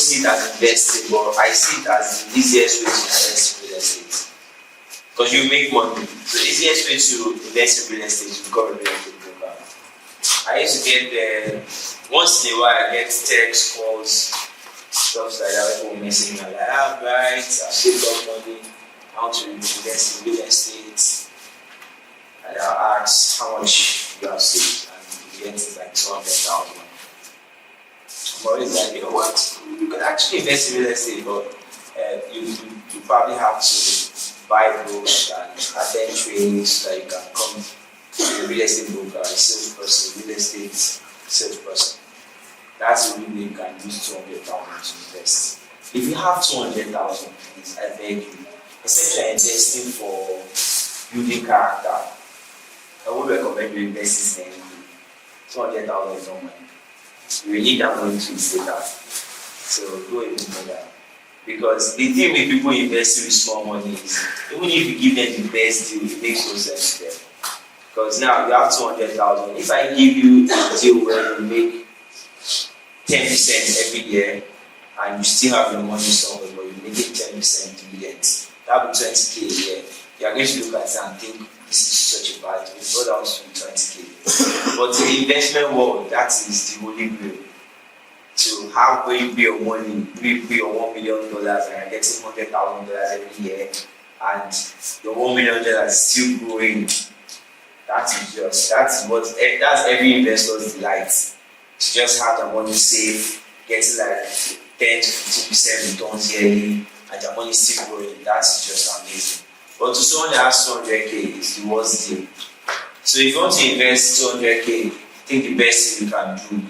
see it as investing, but I see it as the easiest way to invest in real estate. Because you make money. So the easiest way to invest in real estate is to become a real estate broker. I used to get once in a while I get texts, calls, stuff like that. People messaging me like, right, I've saved up money, I want to invest in real estate. And I'll ask how much you have saved, and you get it like 200,000. I'm always like, you know what, you can actually invest in real estate, but you probably have to buy books and attend trainings so that you can come to a real estate broker, a salesperson, real estate salesperson. That's the only way you can use 200,000 to invest. If you have 200,000, please, I beg you, except you are investing for building character, I would recommend you invest in anything. 200,000 is not money. You will need that money to invest that. So go even further. Because the thing with people investing with small money is, even if you give them the best deal, it makes no sense to them. Because now you have 200,000. If I give you a deal where you make 10% every year and you still have your money somewhere, but you make it 10% dividends, that will be 20k a year. You are going to look at it and think this is such a bad deal. It's not down to 20k. But in the investment world, that is the holy grail. To have where you pay your money, you pay your $1 million and you're getting $100,000 every year, and your $1 million is still growing. That's every investor's delight. To just have the money safe, getting like 10 to 15% returns yearly, and the money still growing. That's just amazing. But to someone that has 200k, it's the worst deal. So if you want to invest 200k, I think the best thing you can do,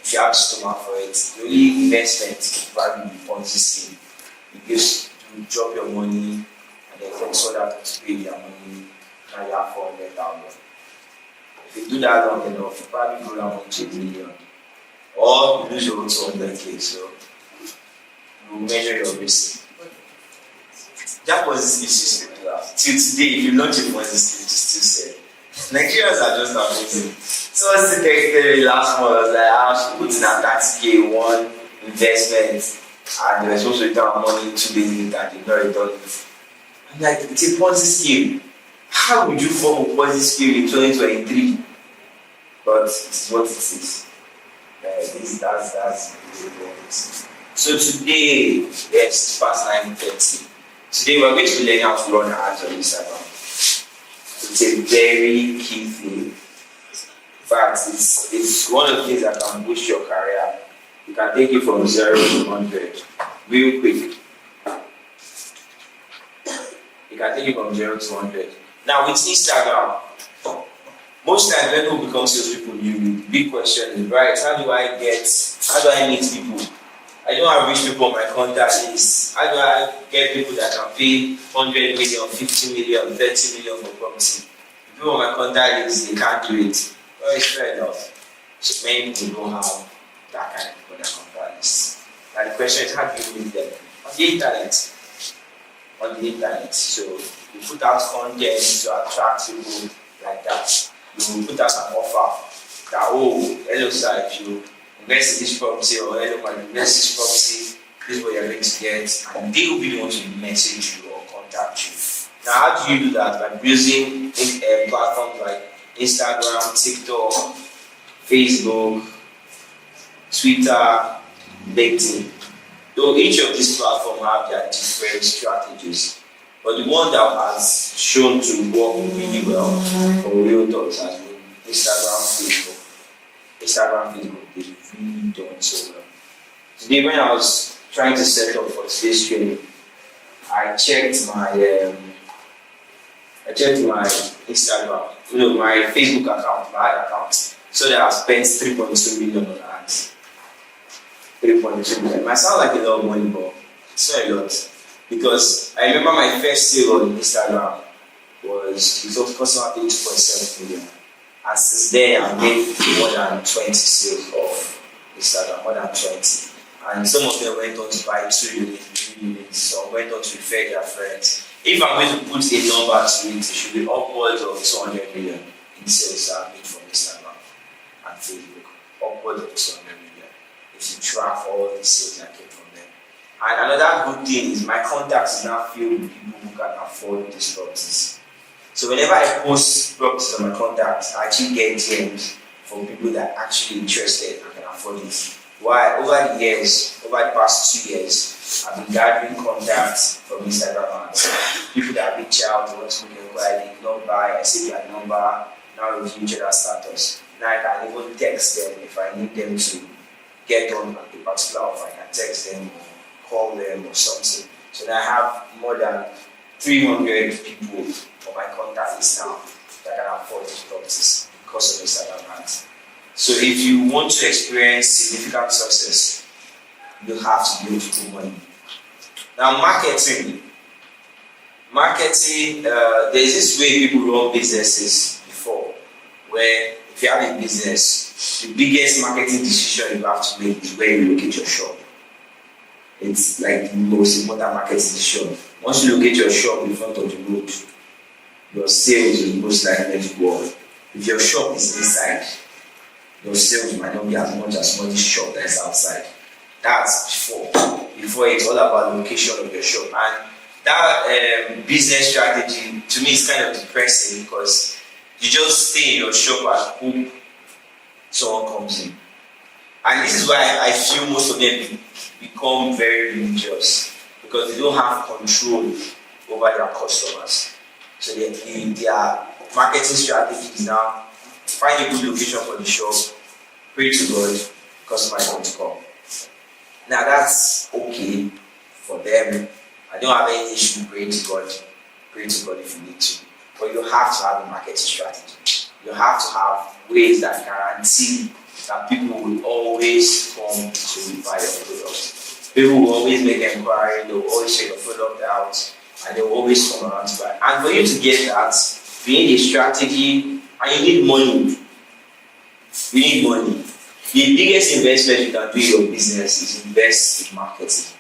if you have the stomach for it, the only investment is probably the Ponzi scheme. You drop your money and then for other people to pay their money, now you have 400,000. If you do that long enough, you probably grow that money to $1 million. Or you lose your own 200k, so you measure your risk. That Ponzi scheme is still till today, if you launch a Ponzi scheme, you still sell. Nigerians are just amazing. So I was texting last month, I was like, I should put in a 30k one investment, and they were supposed to return money 2 days later, and they not returned it. I'm like, it's a Ponzi scheme. How would you form a Ponzi scheme in 2023? But it's what it is. That's the point. So today, yes, past 9:30. Today we're going to be learning how to run ads on Instagram. It's a very key thing. In fact, it's one of the things that can boost your career. You can take it from 0 to 100 real quick. You can take it from 0 to 100. Now with Instagram, most times when people become salespeople, the big question is, right, how do I meet people? I don't have rich people on my contact list. How do I get people that can pay 100 million, 50 million, 30 million for property? People on my contact list, they can't do it. Well, it's fair enough. So many people don't have that kind of people on their contact list. And the question is, how do you meet them? On the internet. On the internet. So you put out content to attract people like that. You put out an offer that, oh, hello sir, if you invest in this property, or hello man, invest in this property, this is what you're going to get, and they will be the ones to message you or contact you. Now, how do you do that? By using platforms like Instagram, TikTok, Facebook, Twitter, LinkedIn. Though each of these platforms have their different strategies, but the one that has shown to work really well for real talks has been Instagram, Facebook. Instagram, Facebook, they've really done so well. Today, when I was trying to set up for today's training, I checked my Instagram, my Facebook account, my ad account, so that I spent 3.2 million on ads. 3.2 million. It might sound like a lot of money, but it's not a lot. Because I remember my first sale on Instagram was customer paid 2.7 million. And since then, I've made more than 20 sales of Instagram, more than 20. And some of them went on to buy 2 units, 3 units, some went on to refer their friends. If I'm going to put a number to it, it should be upwards of 200 million in sales I've made from Instagram and Facebook. Upwards of 200 million. In to track all the sales I get from them. And another good thing is my contacts is now filled with people who can afford these properties. So whenever I post properties on my contacts, I actually get DMs from people that are actually interested and can afford it. Why? Over the past 2 years, I've been gathering contacts from Instagram ads. People that reach out, want to make inquiry, they not buy, I see their number, now review general status. Now I can even text them if I need them to get on a particular offer. I can text them, call them or something. So now I have more than 300 people on my contact list now that can afford these properties because of Instagram ads. So if you want to experience significant success, you have to be able to put money. Now marketing, there's this way people run businesses before, where if you have a business, the biggest marketing decision you have to make is where you locate your shop. It's like the most important marketing decision. Once you locate your shop in front of the road, your sales will most likely to go up. If your shop is inside, your sales might not be as much as money shop that is outside. That's before it's all about location of your shop. And that business strategy to me is kind of depressing because you just stay in your shop and hope someone comes in. And this is why I feel most of them become very religious because they don't have control over their customers. So their marketing strategy is now find a good location for the shop, pray to God, customers want to come. Now that's okay for them. I don't have any issue praying to God. Pray to God if you need to. But you have to have a marketing strategy. You have to have ways that guarantee that people will always come to buy your product. People will always make inquiry, they will always check your product out, and they will always come around to buy. And for you to get that, you need a strategy and you need money. You need money. The biggest investment you can do in your business is invest in marketing.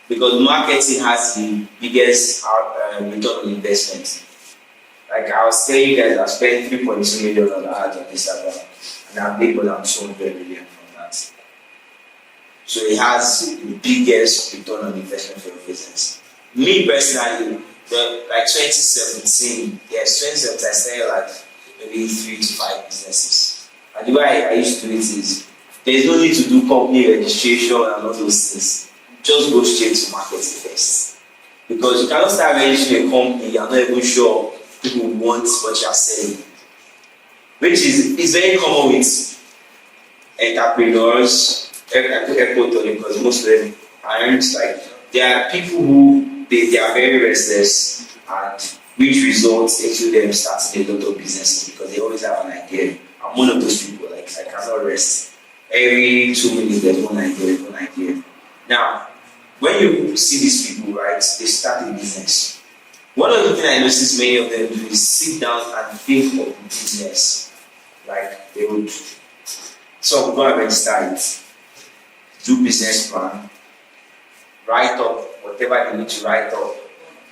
Because marketing has the biggest return on investment. Like I was telling you guys, I spent 3.2 million on ads on Instagram, and I've made more than 200 million from that. So it has the biggest return on investment for your business. Me personally, like 2017, I started like maybe 3 to 5 businesses. And the way I used to do it is, there's no need to do company registration and all those things. Just go straight to marketing first. Because you cannot start registering a company, you're not even sure people want what you're selling. Which is very common with entrepreneurs, because most of them aren't like, there are people who they are very restless, and which results into them starting a lot of businesses because they always have an idea. I'm one of those people, like I cannot rest. Every 2 minutes there's one idea. Now, when you see these people, right, they start a business. One of the things I notice many of them do is sit down and think of the business. Like they would, so go and register it, do business plan, write up whatever they need to write up.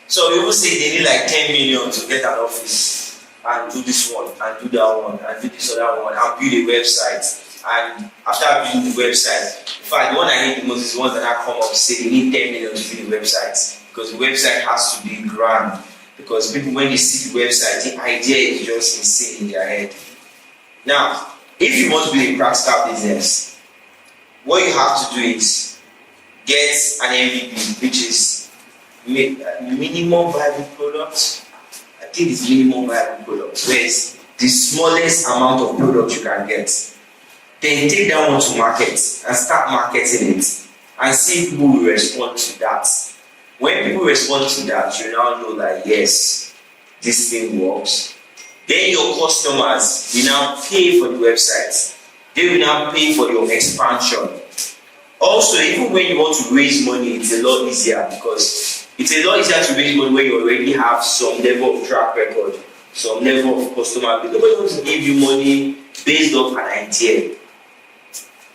So people say they need like 10 million to get an office and do this one and do that one and do this other one and build a website. And after building the website, in fact, the one I hate the most is the ones that have come up say they need 10 million to build a website because the website has to be grand. Because people, when they see the website, the idea is just insane in their head. Now, if you want to build a practical business, what you have to do is get an MVP, which is minimum viable product. I think it's minimum viable product, where it's the smallest amount of product you can get. Then take that one to market and start marketing it and see if people will respond to that. When people respond to that, you now know that yes, this thing works. Then your customers will now pay for the website. They will now pay for your expansion. Also, even when you want to raise money, it's a lot easier because it's a lot easier to raise money when you already have some level of track record, some level of customer base. Nobody wants to give you money based off an idea.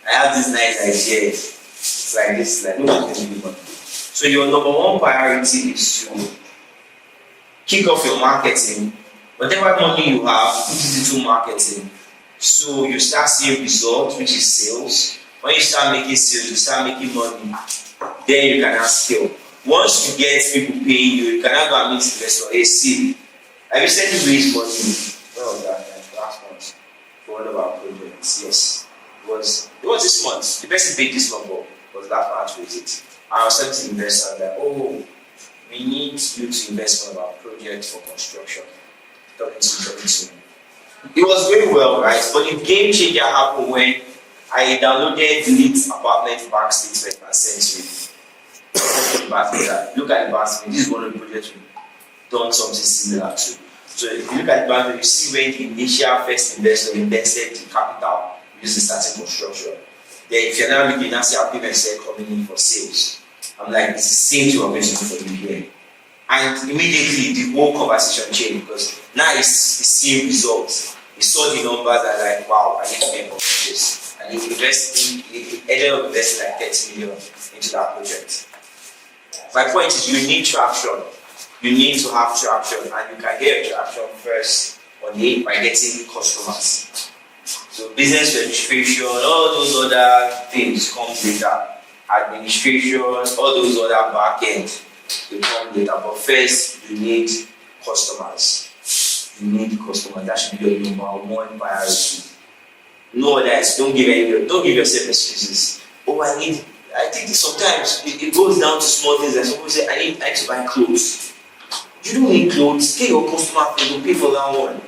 I have this nice idea. It's like this, like nobody can give you money. So your number one priority is to kick off your marketing. Whatever money you have, put it into marketing. So you start seeing results, which is sales. When you start making sales, you start making money, then you can now scale. Once you get people paying you, you can now go and meet investors. Hey, see, I recently raised money. When was that? Like last month for one of our projects. Yes, it was this month. The person paid this month, but was last month to raise it. I was telling the investor that, oh, we need you to invest in one of our projects for construction. Talking to me. It was going well, right? But the game changer happened when I downloaded Elite Apartment bank statement and sent to him. Look at the bank statement. This is one of the projects we've done something similar to. So if you look at the bank statement, you see when the initial first investor invested the capital using starting construction. Then if you're now looking at our payments coming in for sales, I'm like, it's the same thing I'm going to do for you here. And immediately the whole conversation changed because now it's seeing results. He saw the numbers and like, wow, I need to make more of this. And he ended up investing like 30 million into that project. My point is you need traction. You need to have traction, and you can get traction first by getting customers. So business registration, all those other things come later. Administration, all those other back end, they come later. But first, you need customers. You need customers. That should be your number one priority. No other. Don't give yourself excuses. Oh, I think sometimes it goes down to small things. Like someone say, I need to buy clothes. You don't need clothes. Get your customer to pay for that one.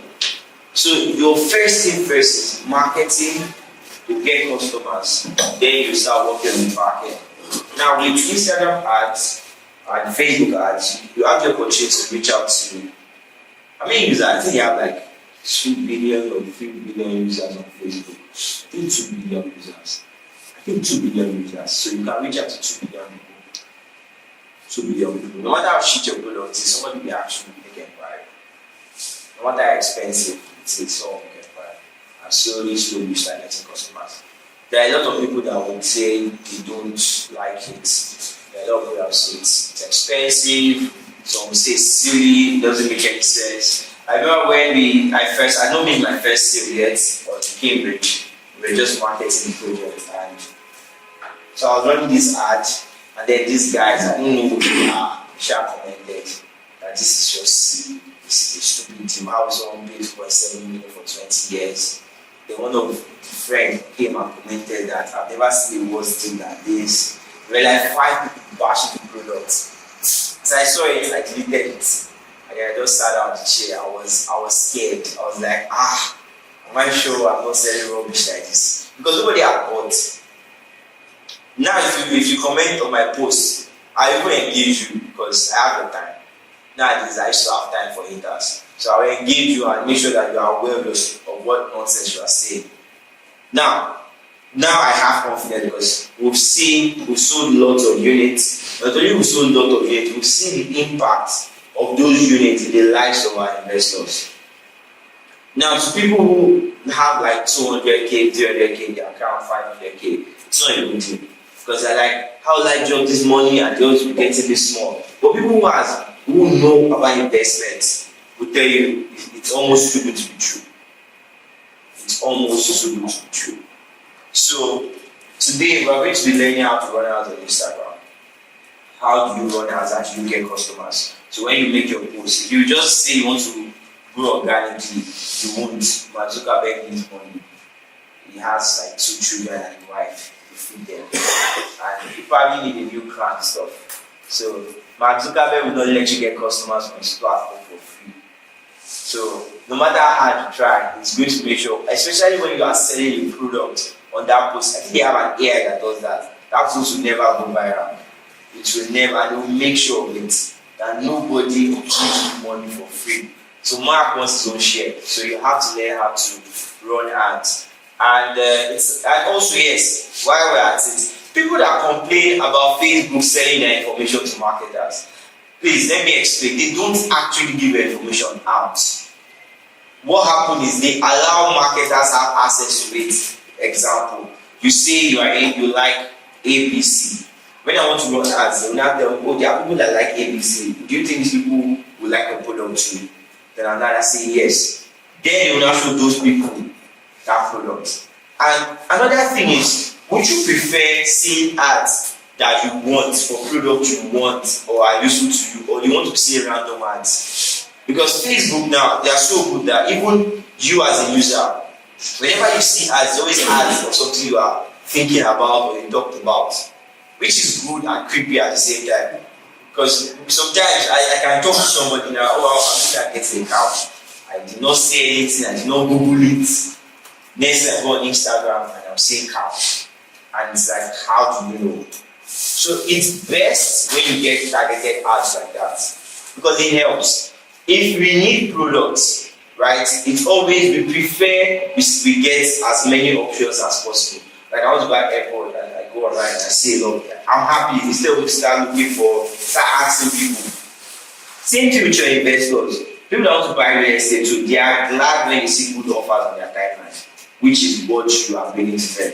So your first thing first is marketing to get customers. Then you start working on the back end. Now with Instagram ads and Facebook ads, you have the opportunity to reach out to users. I think you have like 2 billion or 3 billion users on Facebook. I think 2 billion users. 2 billion users. So you can reach out to 2 billion people. 2 billion people. No matter how shit your product is, somebody will actually make inquiry. No matter how expensive it is, someone will inquiry. And slowly you start getting customers. There are a lot of people that would say they don't like it. There are a lot of people that would say it's expensive. Some say it's silly, it doesn't make any sense. I remember when I don't make my first sale yet, but Cambridge, we were just marketing the project, and so I was running this ad, and then these guys, I don't know who they are, commented that this is just silly, this is a stupid team. How is someone paid 2.7 million for 20 years? Then one of the friends came and commented that I've never seen a worse thing than this. There were like 5 people bashing the product. So I saw it, I deleted it. And then I just sat down on the chair. I was scared. I was like, am I sure I'm not selling rubbish like this? Because nobody had bought. Now if you comment on my post, I will engage you because I have the time. Nowadays I used to have time for haters. So I will engage you and make sure that you are aware of what nonsense you are saying. Now I have confidence because we've sold lots of units. Not only we've sold lots of units, we've seen the impact of those units in the lives of our investors. Now, to people who have like 200k, 300k in their account, 500k, it's not a good deal. Because they're like, how will I drop this money and just be getting this small? But people who know about investments will tell you it's almost too good to be true. It's almost too good to be true. So today we're going to be learning how to run ads on Instagram. How do you run ads and you get customers? So when you make your post, if you just say you want to grow organically, you won't. Mark Zuckerberg needs money. He has like 2 children and a wife to feed them. And you probably need a new car and stuff. So Mark Zuckerberg will not let you get customers on his platform for free. So no matter how hard you try, it's going to make sure, especially when you are selling a product on that post. I think they have an AI that does that. That post will never go viral. It will never, and they will make sure of it that nobody will give you money for free. So Mark wants his own share. So you have to learn how to run ads. And also yes, while we're at it, people that complain about Facebook selling their information to marketers, please let me explain. They don't actually give their information out. What happens is they allow marketers have access to it. Example, you say you like ABC. When I want to run ads, they will not tell me, there are people that like ABC. Do you think these people will like a product too? Then I'll say yes. Then they will not show those people that product. And another thing is, Would you prefer seeing ads that you want for products you want or are useful to you, or you want to see random ads? Because Facebook now, they are so good that even you as a user, whenever you see ads, there's always ads of something you are thinking about or you talked about, which is good and creepy at the same time. Because sometimes I can talk to somebody now, oh, I'm looking at getting a cow. I did not say anything, I did not Google it. Next I go on Instagram and I'm saying cow. And it's like, how do you know? So it's best when you get targeted ads like that, because it helps. If we need products, right, it's always we prefer we get as many options as possible. Like I want to buy airport and I go online and I see a lot. I'm happy instead of start asking people. Same thing with your investors. People that want to buy real estate too, they are glad when they see good offers on their timeline, which is what you are willing to them.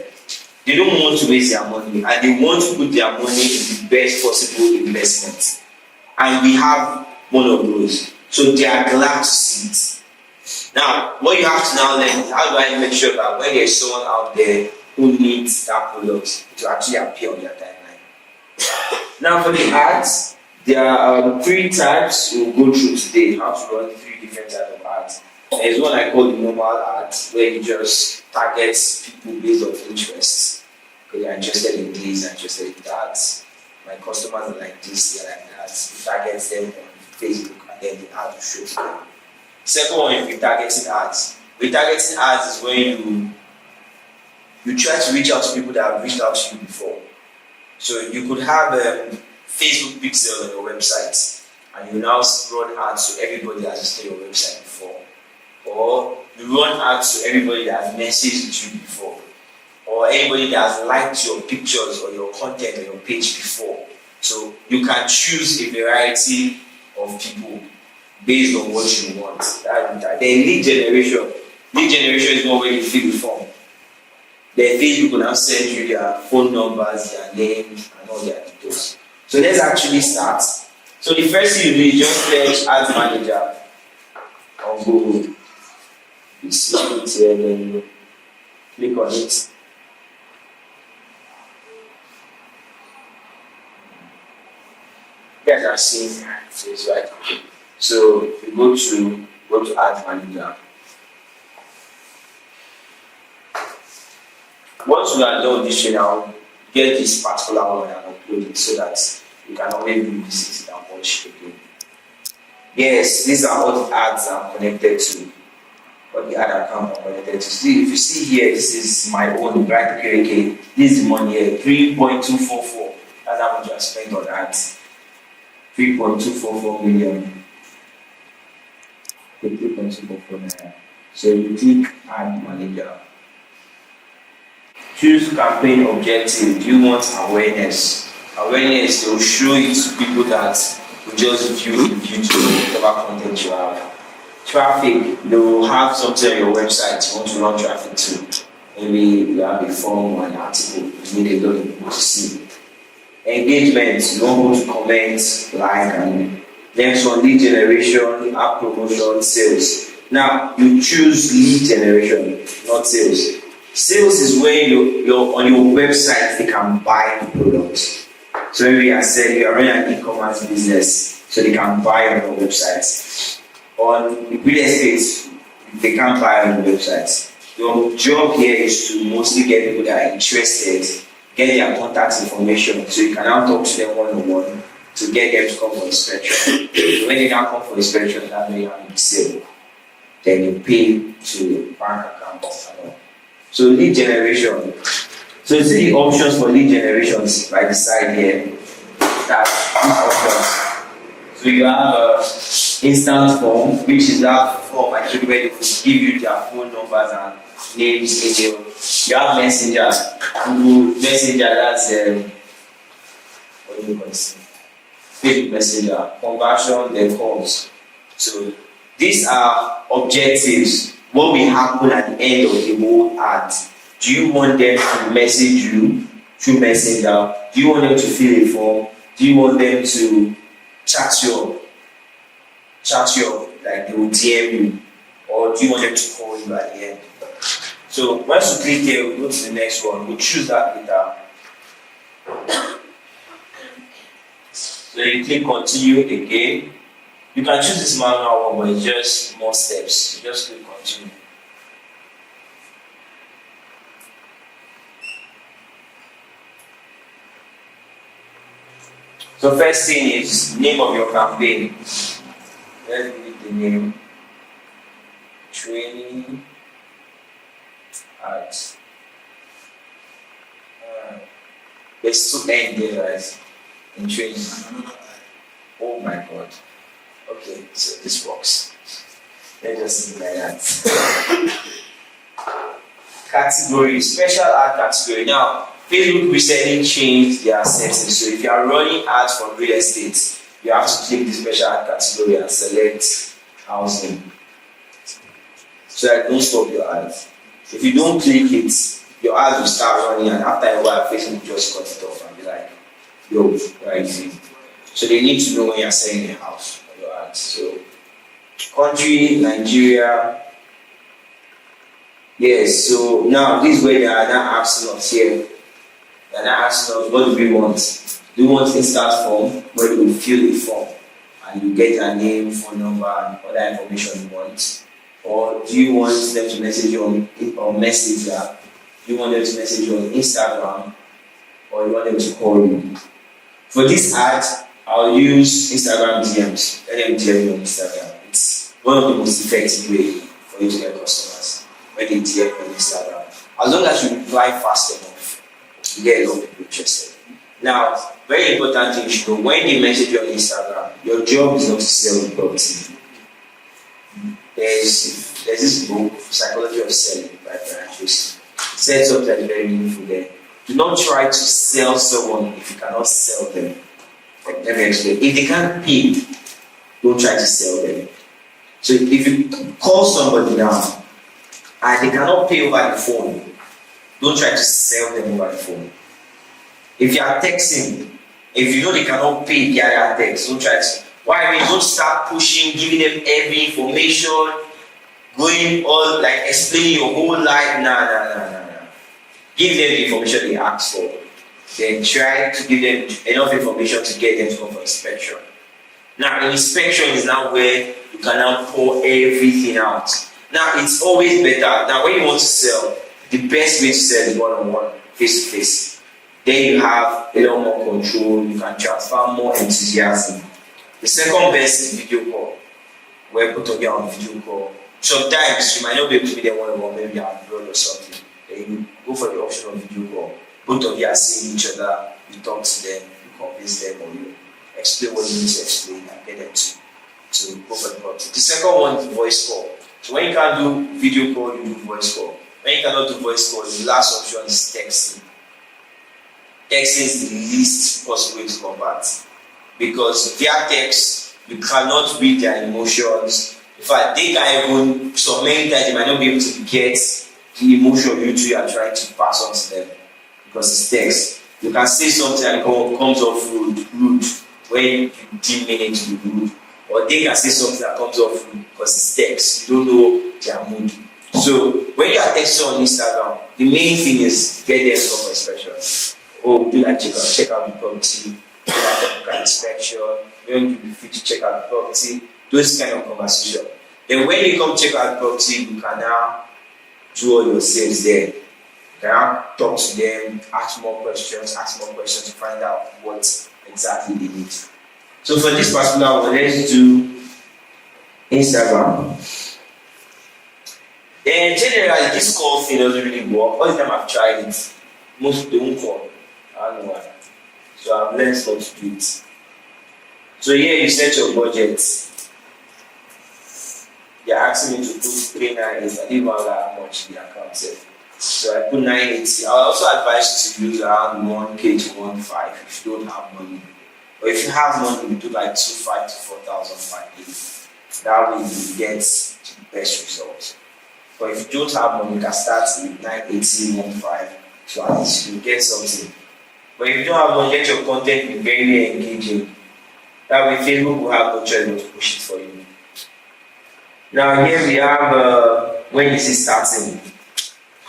They don't want to waste their money and they want to put their money in the best possible investment. And we have one of those. So they are glad to see it. Now, what you have to now learn is how do I make sure that when there's someone out there who needs that product to actually appear on their timeline. Now for the ads, there are 3 types we'll go through today, how to run 3 different types of ads. There's one I call the normal ads, where you just target people based on interests. Okay, you're interested in this, you're interested in that. My customers are like this, they're like that. You target them on Facebook and then the ad will show to them. Second one is retargeting ads. Retargeting ads is when you try to reach out to people that have reached out to you before. So you could have Facebook pixel on your website and you now run ads to everybody that has visited your website before. Or you run ads to everybody that has messaged you before. Or anybody that has liked your pictures or your content on your page before. So you can choose a variety of people based on what you want. Then lead generation. Lead generation is more when you fill the form. Then Facebook will now send you their phone numbers, their names, and all their details. So let's actually start. So the first thing you do is just search Ads Manager on Google. You see it here, then you click on it. You guys are seeing this, right? So you go to Ads Manager. Once you are done with this training, I'll get this particular one and upload it so that you can always revisit it and watch it again. Yes, these are all the ads I'm connected to. Or the ad account I'm connected to. See, if you see here, this is my own, right? Okay. This is the money here, 3.244. That's how much I spent on ads. 3.244 million. 3.244. So you click Ad Manager. Choose campaign objective. Do you want awareness? Awareness will show it to people that will just view to whatever content you have. Traffic, they will have something on your website you want to run traffic to. Maybe you have a form or an article you need a lot of people to see. Engagement, you want people to comment, like, and next one, lead generation, app promotion, sales. Now you choose lead generation, not sales. Sales is where you're on your website they can buy the product. So maybe I said you are running an e-commerce business, so they can buy on your website. On real estate, they can't buy on your website. Your job here is to mostly get people that are interested, get their contact information, so you can now talk to them one-on-one to get them to come for inspection. When they can come for inspection, that's when you have the sale. Then you pay to your bank account and all. So lead generation. So you see the options for lead generations by the side here. That's these options. So you have a instant form, which is that form actually where they will give you their phone numbers and names, email. You have messenger, Google Messenger, that's what do you call it? Facebook Messenger, conversion, then calls. So these are objectives. What will happen at the end of the whole ad? Do you want them to message you through Messenger? Do you want them to fill a form? Do you want them to chat you, like they will DM you? Or do you want them to call you at the end? So once you click here, we go to the next one. We'll choose that later. So you click continue again. You can choose this manual one, but it's just more steps. You just click continue. So first thing is name of your campaign. Let's read the name. Training at there's two N there, right? In training. Oh my god. Okay, so this works. Let's just leave it like that. Category, special ad category. Now, Facebook recently changed their settings. So if you are running ads for real estate, you have to click the special ad category and select housing. So that don't stop your ads. If you don't click it, your ads will start running, and after a while, Facebook will just cut it off and be like, yo, where is it? So they need to know when you're selling a house for your ads. So country, Nigeria. Yes, so now this is where they are now asking us here. They're now asking us, what do we want? Do we want instant form where you will fill a form and you get their name, phone number, and other information you want? Or do you want them to message you on Messenger? Do you want them to message you on Instagram? Or you want them to call you? For this ad, I'll use Instagram DMs. Let them DM you on Instagram. It's one of the most effective ways for you to get customers when they DM you on Instagram. As long as you reply fast enough, you get a lot of people interested. Now, very important thing you should know, when they message you on Instagram, your job is not to sell the property. There's this book, Psychology of Selling by Brian Tracy. It says something that is very meaningful there. Do not try to sell someone if you cannot sell them. Let me explain. If they can't pay, don't try to sell them. So if you call somebody now and they cannot pay over the phone, don't try to sell them over the phone. If you are texting, if you know they cannot pay via text, don't try to. Why? I mean, don't start pushing, giving them every information, going all like explaining your whole life. Nah. Give them the information they ask for. Then try to give them enough information to get them to come for inspection. Now, inspection is now where you can now pour everything out. Now, it's always better. Now, when you want to sell, the best way to sell is one-on-one, face-to-face. Then you have a lot more control. You can transfer more enthusiasm. The second best is video call, where both of you are on video call. Sometimes you might not be able to be there one-on-one, maybe you're abroad or something. Then you go for the option of video call. Both of you are seeing each other, you talk to them, you convince them, or you explain what you need to explain and get them to go for the project. The second one is voice call. So when you can't do video call, you do voice call. When you cannot do voice call, the last option is texting. Texting is the least possible way to convert. Because via text, you cannot read their emotions. In fact, they can even, so many times they might not be able to get the emotion you two are trying to pass on to them. Because it's text. You can say something and it comes off rude when you didn't mean it to be rude. Or they can say something that comes off rude because it's text. You don't know their mood. So when you are texting on Instagram, the main thing is get them for inspection. Oh, do like check out the property, do like an inspection, when you be free to check out the property, those kind of conversation. Then when you come check out the property, you can now do all your sales there. You can now talk to them, ask more questions to find out what exactly they need. So for this particular one, let's do Instagram. Then generally, this call thing doesn't really work. All the time I've tried it, most people don't call. I don't know why. So I've learned how to do it. So here you set your budget. They're asking me to put 398. I didn't know how much the account said. So I put 980. I also advise you to use around 1K to 1.5 if you don't have money. But if you have money, you do like 2.5 to 4,580. That way you get the best results. But if you don't have money, you can start with 980, 1.5. So at least you get something. But if you don't have money, let your content be very engaging. That way Facebook will have no choice but to push it for you. Now here we have when is it starting?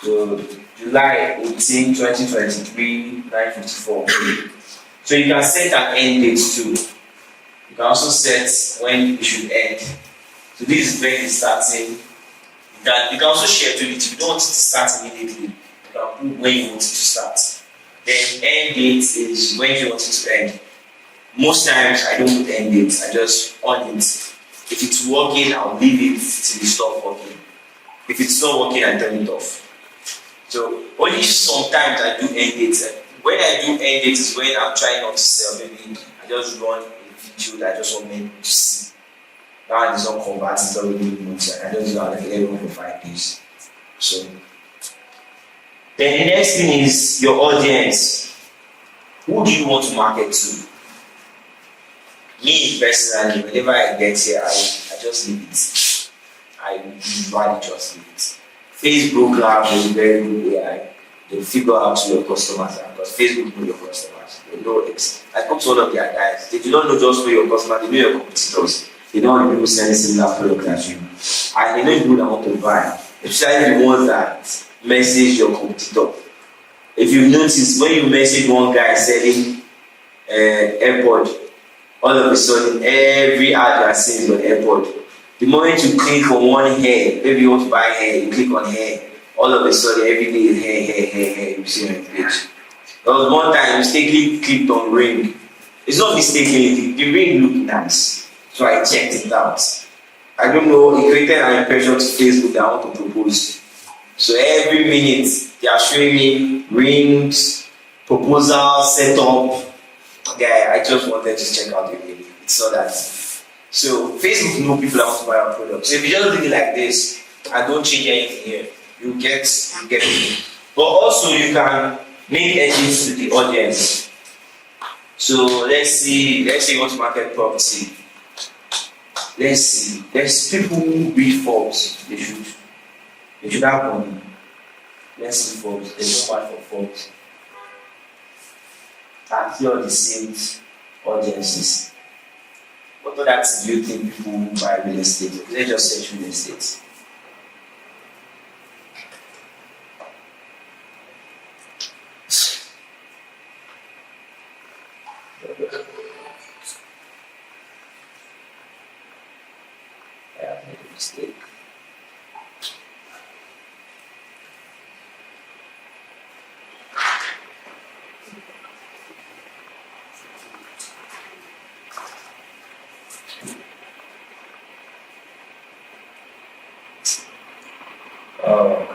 So July 18, 2023, 9:54. So you can set an end date too. You can also set when it should end. So this is when it's starting. You can also schedule it. If you don't want it to start immediately, you can put when you want it to start. Then end date is when you want it to end. Most times I don't put end date, I just on it. If it's working, I'll leave it till it stops working. If it's not working, I turn it off. So only sometimes I do end dates. When I do end dates is when I'm trying not to sell. Maybe I just run a video that I just want men to see. That one is not converted, it's not really much. I just do like everyone for 5 days. So then the next thing is your audience. Who do you want to market to? Me personally, whenever I get here, I just leave it. I usually just leave it. Facebook have a very good AI. They figure out who your customers are because Facebook know your customers. They know it. I come to one of their guys. They do not know just know your customers, they know your competitors. They know when people selling similar products as you. And they know people that want to buy. Especially the ones that message your competitor. If you notice, when you message one guy selling AirPod, all of a sudden every ad you are seeing is on AirPod. The moment you click on one hair, maybe you want to buy hair, you click on hair, all of a sudden every day is hair, you see on your page. There was one time I mistakenly clicked on ring. It's not mistakenly, the ring looked nice. So I checked it out. I don't know, it created an impression to Facebook that I want to propose. So every minute they are showing me rings, proposal, setup. Okay, I just wanted to check out the ring. It's not that. So Facebook know people that want to buy our products. So if you just do it like this, I don't change anything here, you get it. But also you can make edits to the audience. So let's say you want to market property. Let's see. There's people who read Forbes. They should have money. Let's see Forbes. They don't buy for Forbes. And here are the same audiences. What other things do you think people who buy real estate? Let's just search real estate. I have made a mistake.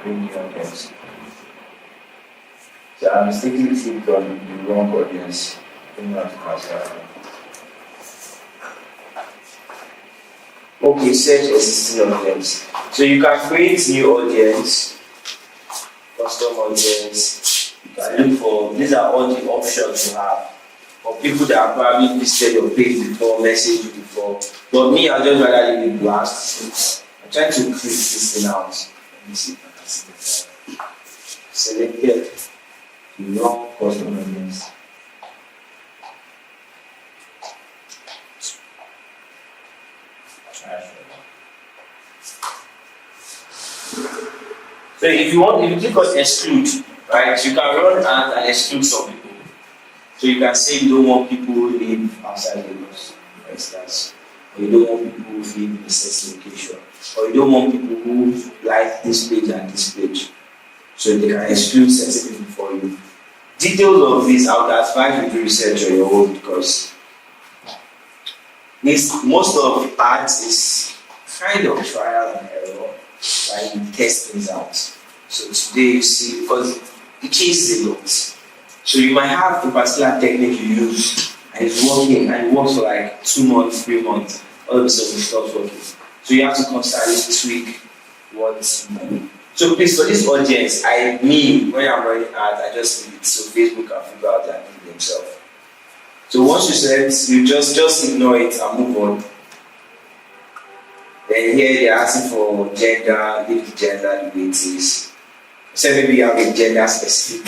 Creamy audience. So I mistakenly clicked on the wrong audience. I don't know how to pass that. Okay, search existing audience. So you can create new audience, custom audience. You can look for, these are all the options you have. For people that have probably visited your page before, messaged you before. But me, I'll just rather leave it blank. I'm trying to click this thing out. Let me see if I can see it. Selected your custom audience. So if you click on exclude, right, you can run ads and exclude some people. So you can say you don't want people who live outside Lagos, for instance, or you don't want people who live in a certain location, or you don't want people who like this page and this page. So they can exclude certain people for you. Details of this, I would advise you to research on your own because most of ads is kind of trial and error, like you test things out. So today you see, because it changes a lot. So you might have a particular technique you use and it's working and it works for like 2 months, 3 months, all of a sudden it stops working. So you have to constantly tweak what you do. So please, for this audience, when I'm running ads, I just leave it so Facebook can figure out that thing themselves. So once you select, you just ignore it and move on. Then here they're asking for gender, leave the gender the way it is. So maybe you have a gender specific.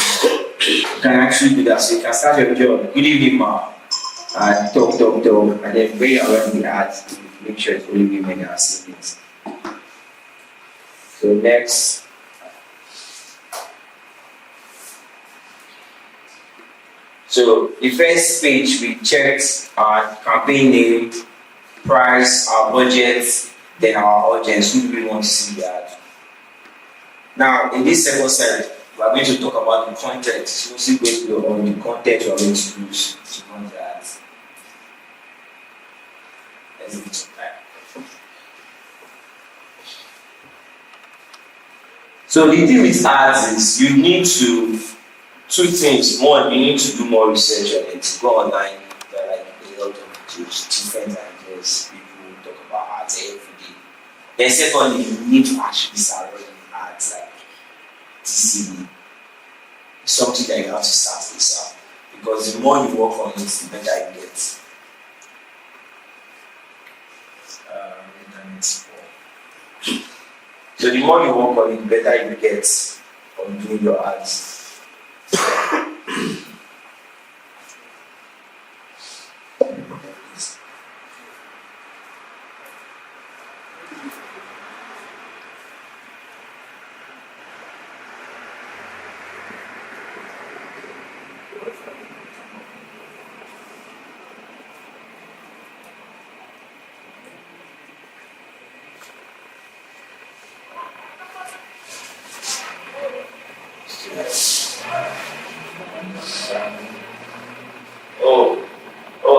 You can actually do that. So you can start your job. Good evening, ma. And talk. And then when you're running the ads, make sure it's only women that are seeing it. So next. So the first page we checked our campaign name, price, our budget, then our audience, who do we want to see the ad. Now in this second slide, we are going to talk about the content. It's mostly going to be on the content we are going to use to run the ads. Let's give it some time. So the thing with ads is you need to two things. One, you need to do more research on it. Go online. There are like a lot of videos, different ideas. People talk about ads every day. Then secondly, you need to actually start running ads like TCB. It's something that you have to start this up. Because the more you work on it, the better you get. So the more you work on it, the better you get on doing your ads.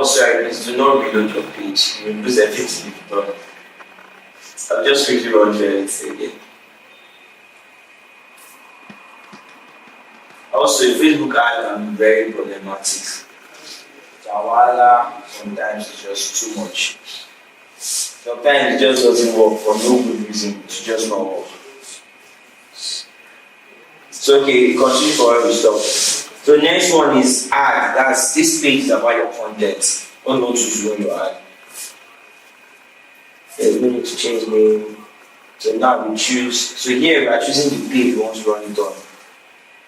Sorry, please do not reload your page. You will lose everything you've done. I'll just quickly run through it again. Also, Facebook ad can be very problematic. Jawala sometimes is just too much. Sometimes it just doesn't work for no good reason. It's just not work. So okay, continue for where we stop. So next one is ad. That's this page is about your content. Or not to run your ad. There's no need to change name. So now we choose. So here we are choosing the page we want to run it on.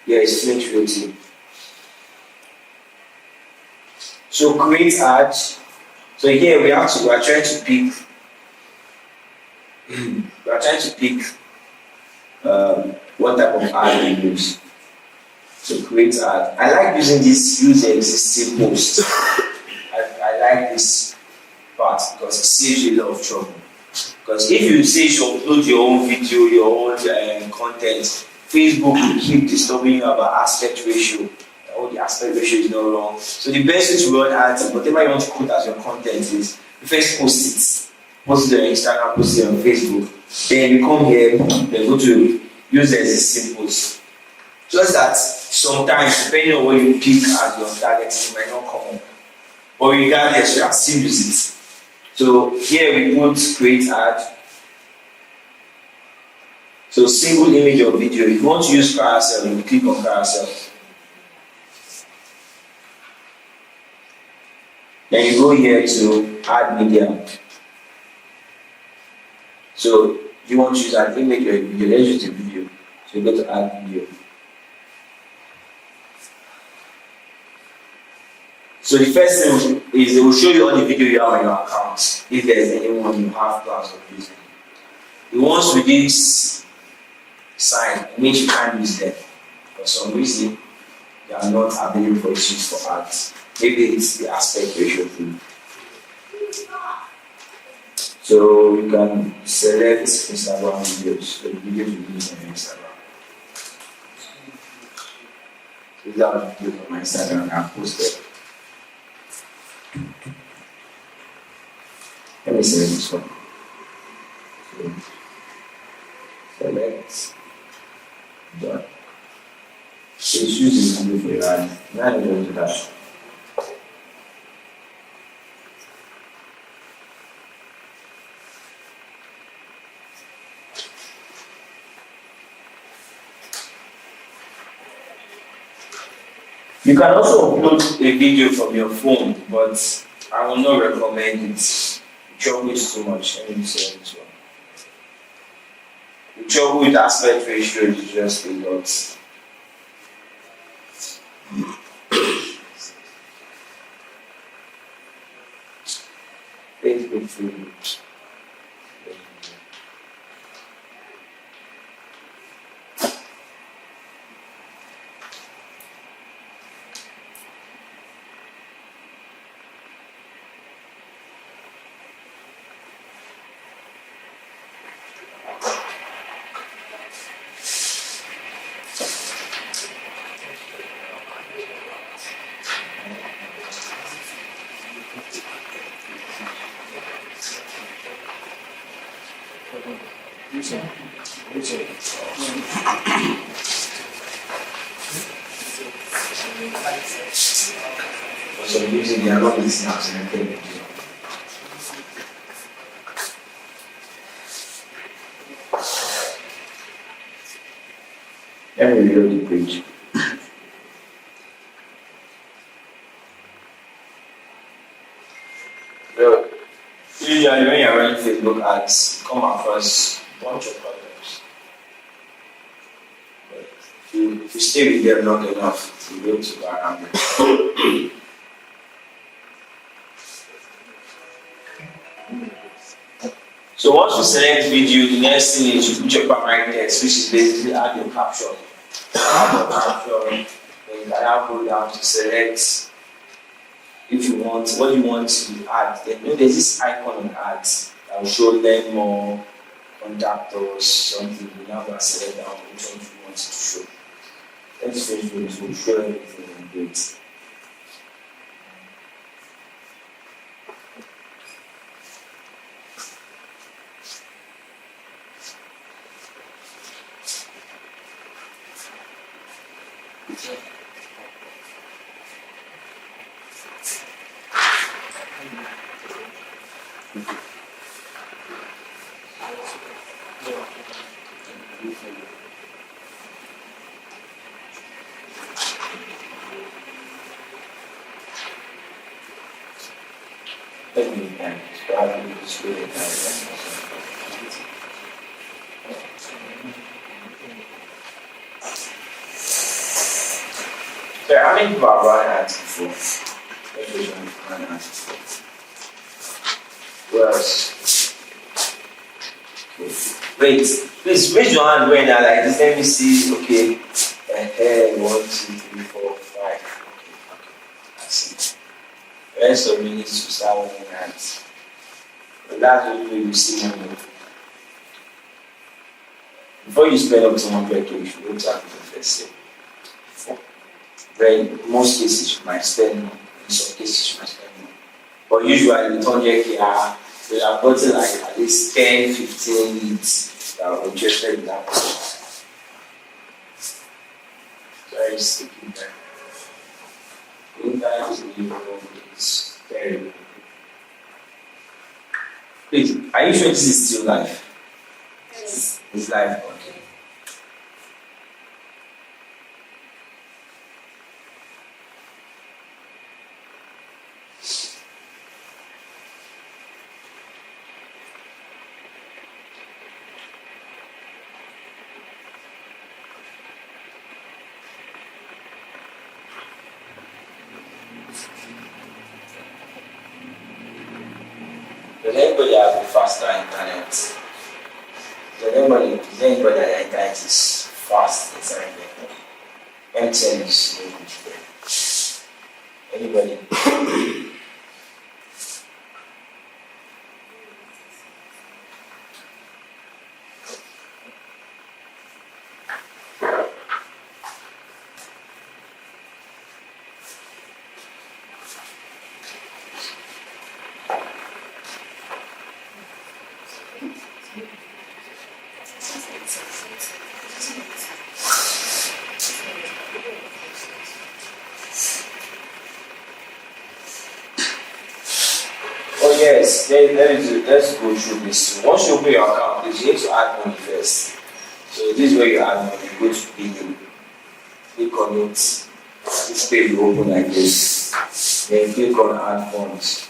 Here is Flinch Realty. So create ad. So here we are trying to pick. We are trying to pick what type of ad we use. So create ad. I like using this use existing post. I like this part because it saves you a lot of trouble. Because if you say you upload your own video, your own content, Facebook will keep disturbing you about aspect ratio. Oh, the aspect ratio is not wrong. So the best way to run ads, whatever you want to put as your content is, you first post it. Post it on Instagram, post it on Facebook. Then you come here, then go to use the existing post. Just that sometimes, depending on what you pick as your target, it might not come up. But regardless, you can still use it. So here we put create ad. So single image or video. If you want to use carousel, you click on carousel. Then you go here to add media. So you want to use an image or a video. Let's use the video. So you go to add video. So the first thing is it will show you all the video you have on your account, if there is anyone you have plans of using. The ones with this sign, it means you can't use them. For some reason, they are not available for use for ads. Maybe it's the aspect ratio thing. So you can select Instagram videos. So the videos you use on Instagram. So these are the videos on my Instagram I posted. Let me select this one. So select done. So it's using video for your ad. Now you go to that. You can also upload a video from your phone, but I will not recommend it. The trouble is too much. Let me say this one. The trouble with aspect ratio is just a lot. Facebook video. For some reason, they are not listening out and everything. Let me reload the page. Well, usually when you're running Facebook ads, come across a bunch of problems. But if you stay with them long enough, you'll be able to go around it. So once you select video, the next thing is you put your primary text, which is basically add your caption. Add your caption, then you can now go down to select if you want, what you want to add. Then you know, there's this icon on ads that will show learn more, contact us, something. You now go and select down which one you want it to show. Let's first do this, we'll show everything and do it. Let me describe this really so how many people are running ads before? Running ads before. Who else? Okay. Wait, please raise your hand when I like this. Let me see. Okay. 1, 2, 3, 4, 5. Okay. I see. Rest of minutes to start running ads. But that's what you see money. Before you spend up to 100K, you should go to the first step. Then in most cases you might spend more, in some cases you might spend more. But usually with 100K, they have gotten like at least 10, 15 leads that are interested in that person. So I just keep that. The internet is terrible. Please, are you sure this is still live? Yes. It's live, okay. Does anybody have a faster internet? Does anybody that the internet is fast inside there? MTN is no good there. Anybody? Oh yes, let's go through this. Once you open your account, you need to add money first. So this is where you add money. You go to billing, click on it. This page will open like this. Then click on add funds.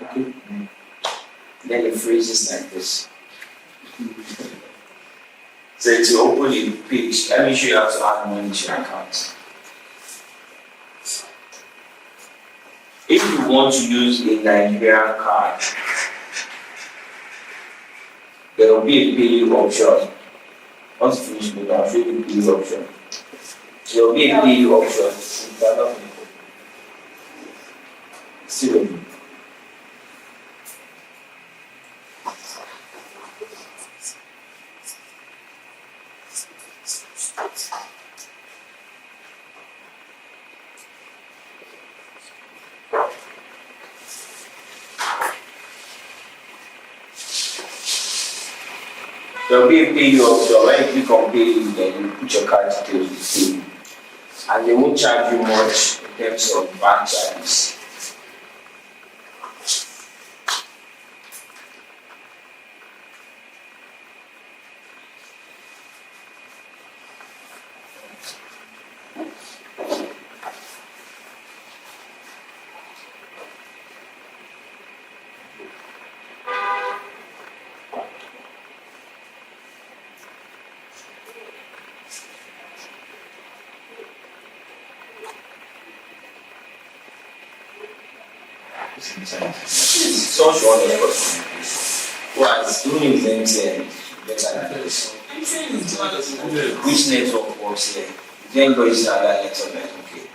Okay. Then it freezes like this. So to open the page, let me show you how to add money to your account. If you want to use a Nigerian card, there will be a pay option. Once you finish with that, show you the pay option. There will be a pay option. Still. There'll be a pay you option. When you click on pay you, then you put your card details with pay. And they won't charge you much in terms of bank charges. Such one who is MTN better than this. Which network works here? Then go use another network like okay.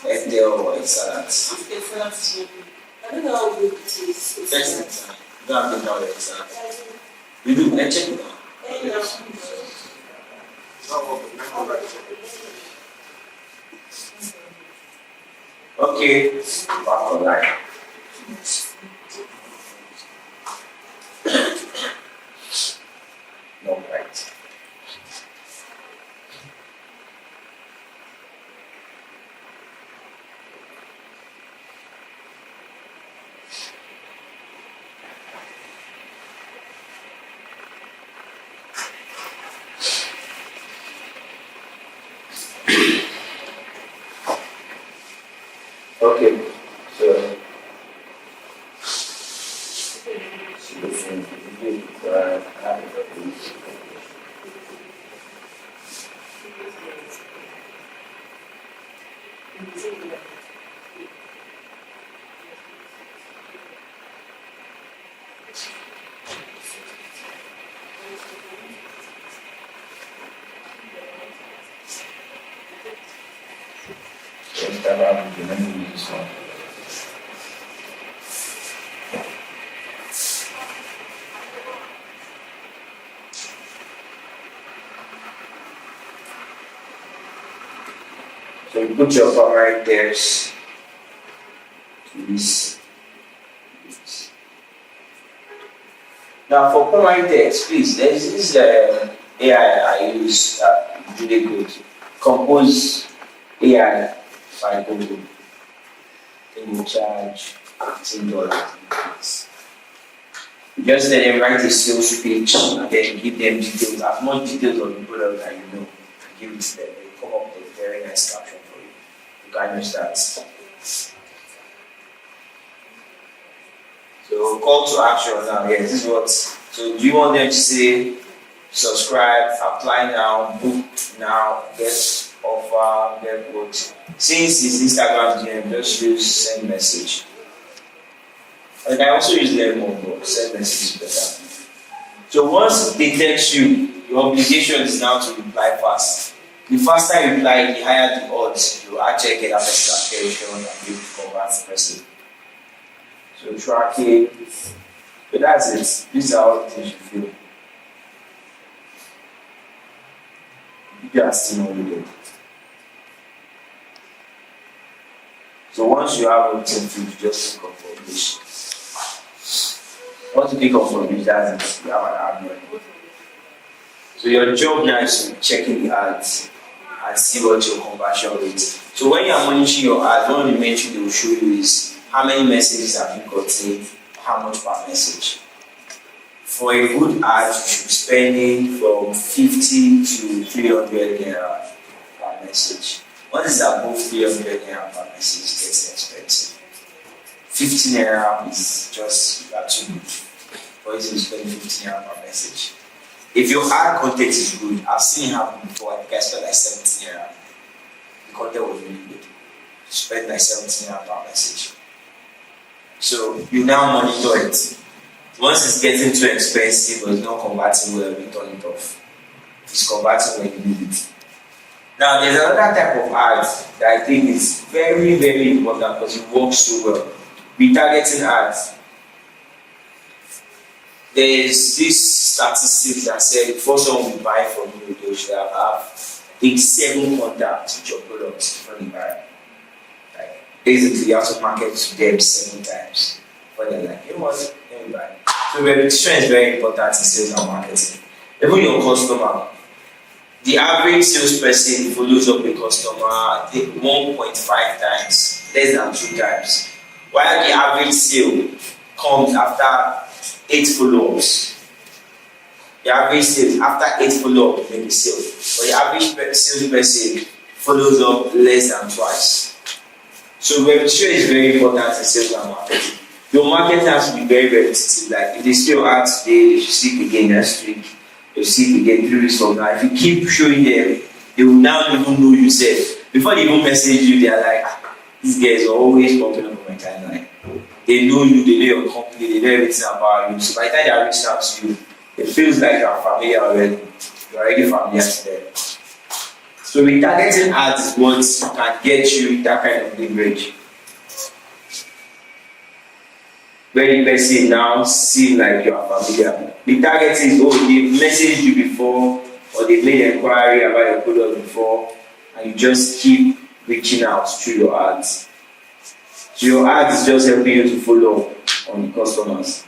Airtel or Etisalat. I don't know how good it is. Yes, you don't have to know Etisalat. You do, let's check it out. Okay, back online. No, right. Okay, so solution Instagram, let me use this one. So you put your primary debts to this. Now for primary debts, please, there's this AI I use that is really good. Compose AI by Google. Then you charge $18. Just let them write a sales pitch and then give them details, as much details of the product that you know, and give it to them. They come up with a very nice caption for you. You can use that. So call to action now. Yes, this is what. So do you want them to say subscribe, apply now, book now, get offer, get quote? Since it's Instagram DM, just use send message. And I also use Lemon, but send message is better. So once they text you, your obligation is now to reply fast. The faster you reply, the higher the odds you actually get that person's attention and be able to convert the person. So tracking, but that's it. These are all the things you feel. You are still not needed. So once you have everything, you just click on publish. Once you click on publish, that's it. You have an ad running. So your job now is to be checking the ads and see what your conversion rate is. So when you are monitoring your ads, one of the metrics they will show you is how many messages have you gotten, how much per message. For a good ad, you should be spending from 50 to 300 naira per message. What is above 300 naira per message gets expensive. 50 naira is just too good for you to spend 50 naira per message. If your ad content is good, I've seen it happen before. I think I spent like 70 naira. The content was really good. You spend like 70 naira per message. So you now monitor it. Once it's getting too expensive or it's not converting well, we turn it off. It's converting when you need it. Now there's another type of ads that I think is very, very important because it works so well. Retargeting ads. There's this statistics that said before someone will buy from you, they should have 7 contacts with your product before they buy. Like basically you have to market to them 7 times. But they're like, you know what, let me buy. So repetition is very important in sales and marketing. Even your customer, the average salesperson follows up a customer, I think 1.5 times, less than 2 times. While the average sale comes after 8 follow-ups. The average sales after 8 follow-ups make a sale. But the average salesperson follows up less than twice. So repetition is very important in sales and marketing. Your marketing has to be very repetitive. Like if they see your ad today, they should see it again next week. They'll see it again 3 weeks from now. If you keep showing them, they will now even know you said. Before they even message you, they are like, these guys are always popping up on my timeline. They know you, they know your company, they know everything about you. So by the time they are reaching out to you, it feels like you are familiar already. You're already familiar to them. So retargeting ads is what can get you that kind of leverage. Where the person now seems like you are familiar. Retargeting is, oh, they messaged you before, or they made an inquiry about your product before, and you just keep reaching out through your ads. So your ads is just helping you to follow up on the customers.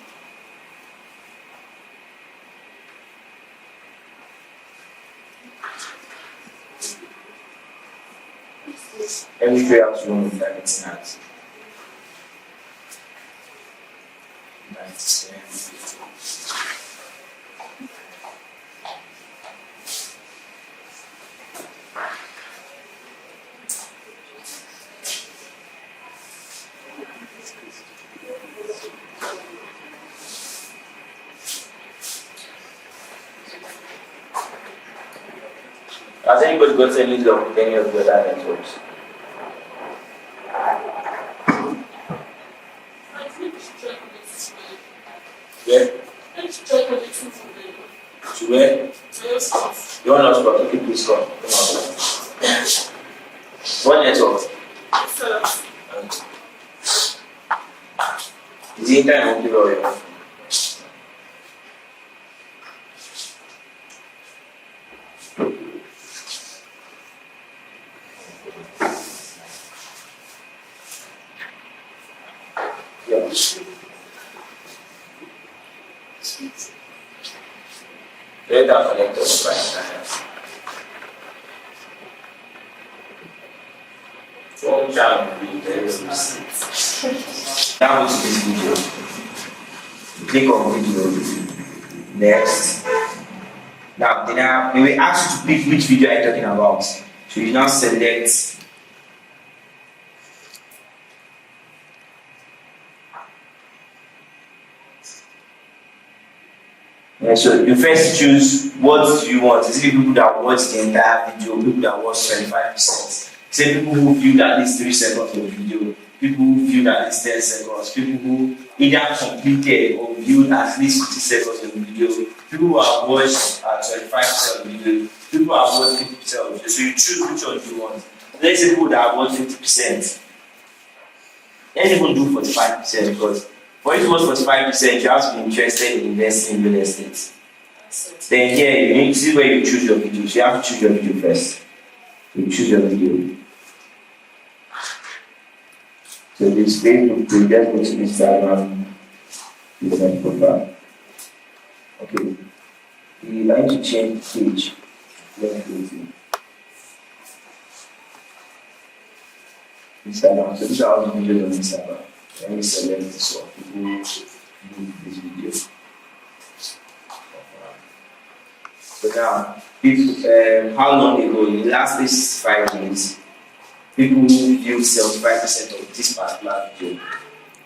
Let me show you how to run retargeting ads. Has anybody got any luck with any of the other networks? Where? To where? You want us to okay, please come. What network? Is it time of the lawyer? Let that connector to my internet. One channel will be very easy. That was this video. Click on video. Next. Now, they will ask you to pick which video I'm talking about. So you now select. So you first choose what you want. Is it people that watch the entire video, people that watch 25%? Say people who viewed at least 3 seconds of the video, people who viewed at least 10 seconds, people who either completed or viewed at least 50 seconds of the video, people who have watched 25% of the video, people who have watched 50% of the video. So you choose which one you want. Let's say people that have watched 50%. Let's even do 45% because for you to watch 45%, you have to be interested in investing in real estate. Then here, you need to see where you choose your video. So you have to choose your video first. You choose your video. So this Facebook page, let's go to Instagram. Design profile. Okay. We like to change page. Let's go to Instagram. So these are all the videos on Instagram. Let me select this one. People view this video. So now, how long ago? In the last 5 minutes, people viewed 75% of this particular video.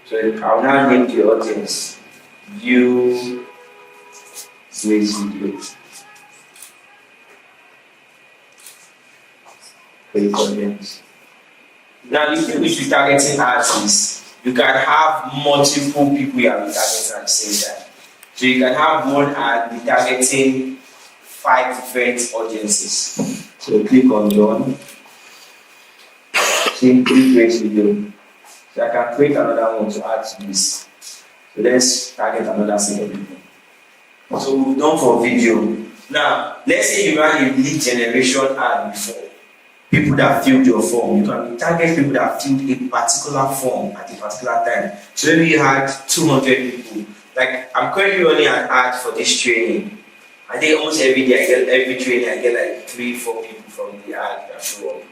So I will now name the audience. View this video. Click audience. Now, the thing with retargeting ads is you can have multiple people you are retargeting at the same time. So you can have one ad retargeting 5 different audiences. So click on done. Simply create video. So I can create another one to add to this. So let's target another set of people. So we've done for video. Now, let's say you ran a lead generation ad before. People that filled your form. You can target people that filled a particular form at a particular time. So maybe you had 200 people. Like I'm currently running an ad for this training. I think almost every day I get every training I get like 3-4 people from the ad that show up.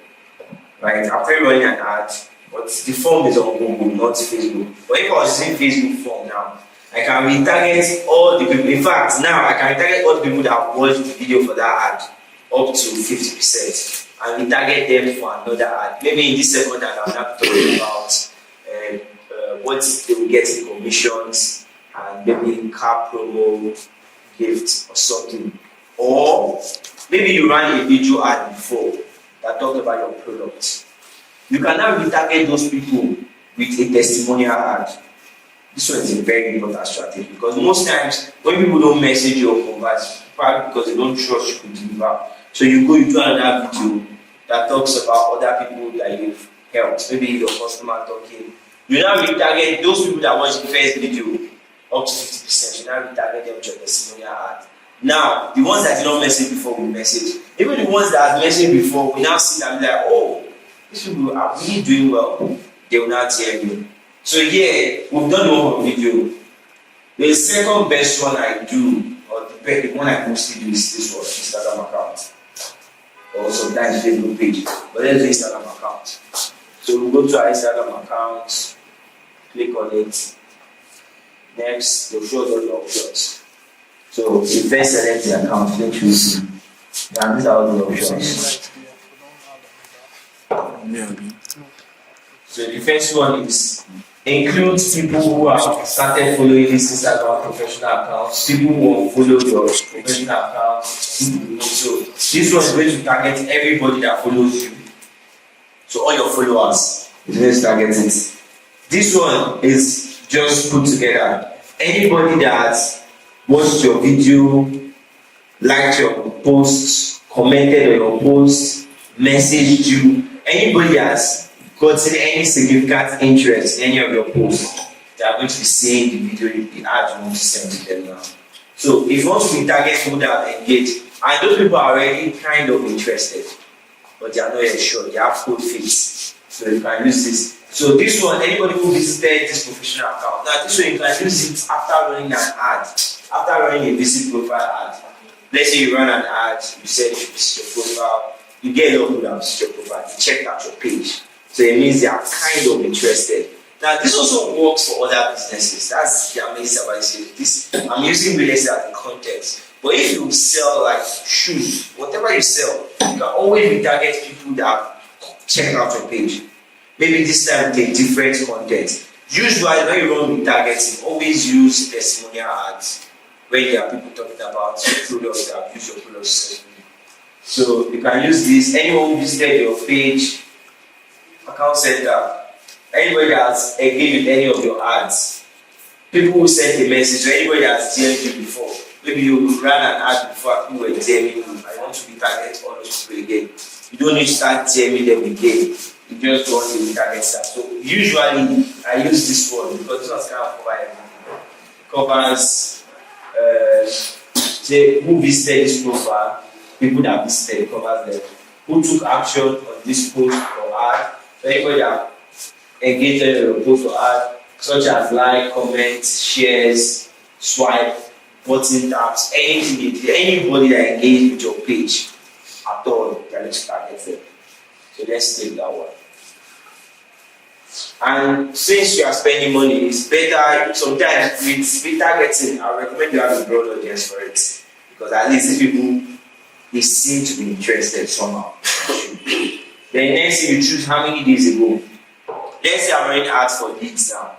Right? After running an ad, but the form is on Google, not Facebook. But if I was using Facebook form now, I can retarget all the people. In fact, now I can retarget all the people that have watched the video for that ad up to 50% and retarget them for another ad. Maybe in this second ad, I'm not talking about what they will get in commissions and maybe car promo, gift or something. Or maybe you ran a video ad before that talked about your product. You can now retarget those people with a testimonial ad. This one is a very important strategy because most times when people don't message you or converse, probably because they don't trust you to deliver. So you go into another video that talks about other people that you've helped, maybe your customer talking. You now retarget those people that watch the first video up to 50%. You now retarget them with your testimonial ad. Now, the ones that did not message before will message. Even the ones that had messaged before, we now see them like, oh, these people are really doing well. They will not tell you. So yeah, we've done the one video. The second best one I do, or the one I mostly do is this one, Instagram account. Or sometimes Facebook page. But there's the Instagram account. So we'll go to our Instagram account, click on it. Next, they'll show us all the options. So you first select the account, then choose. And these are all the options. So the first one is includes people who have started following this Instagram professional account, people who will follow your professional account. So this one is going to target everybody that follows you. So all your followers is going to target it. This one is just put together. Anybody that watched your video, liked your posts, commented on your posts, messaged you, anybody that's gotten any significant interest in any of your posts, they are going to be seeing the video, the ad you want to send to them now. So if you want to retarget people that are engaged, and those people are already kind of interested, but they are not yet sure, they have cold feet, so you can use this. So this one, anybody who visited this professional account, now this one you can use it after running an ad, after running a visit profile ad. Let's say you run an ad, you said you visit your profile, you get a lot of people that visit your profile, you check out your page. So it means they are kind of interested. Now this also works for other businesses. That's the amazing about this. I'm using real estate as a context. But if you sell like shoes, whatever you sell, you can always retarget people that check out your page. Maybe this time with a different content. Usually when you run retargeting, always use testimonial ads where there are people talking about your products that have used your products successfully. So you can use this. Anyone who visited your page, account center, anybody that has engaged with any of your ads, people who sent a message, or anybody that has DM'd you before. Maybe you ran an ad before people were DMing you. I want to retarget all those people again. You don't need to start DMing them again. You just want to retarget that. So usually I use this one because this one's kind of cover everything. Covers say who visited this profile, people that visited, covers them. Who took action on this post or ad. So anybody that engaged in your post or ad, such as like, comments, shares, swipe, button taps, anything, anybody that engaged with your page at all, you can target them. So let's take that one. And since you are spending money, it's better sometimes with retargeting. I recommend you have a broad audience for it because at least these people they seem to be interested somehow. Then next thing you choose how many days ago. Let's say I'm running ads for leads now.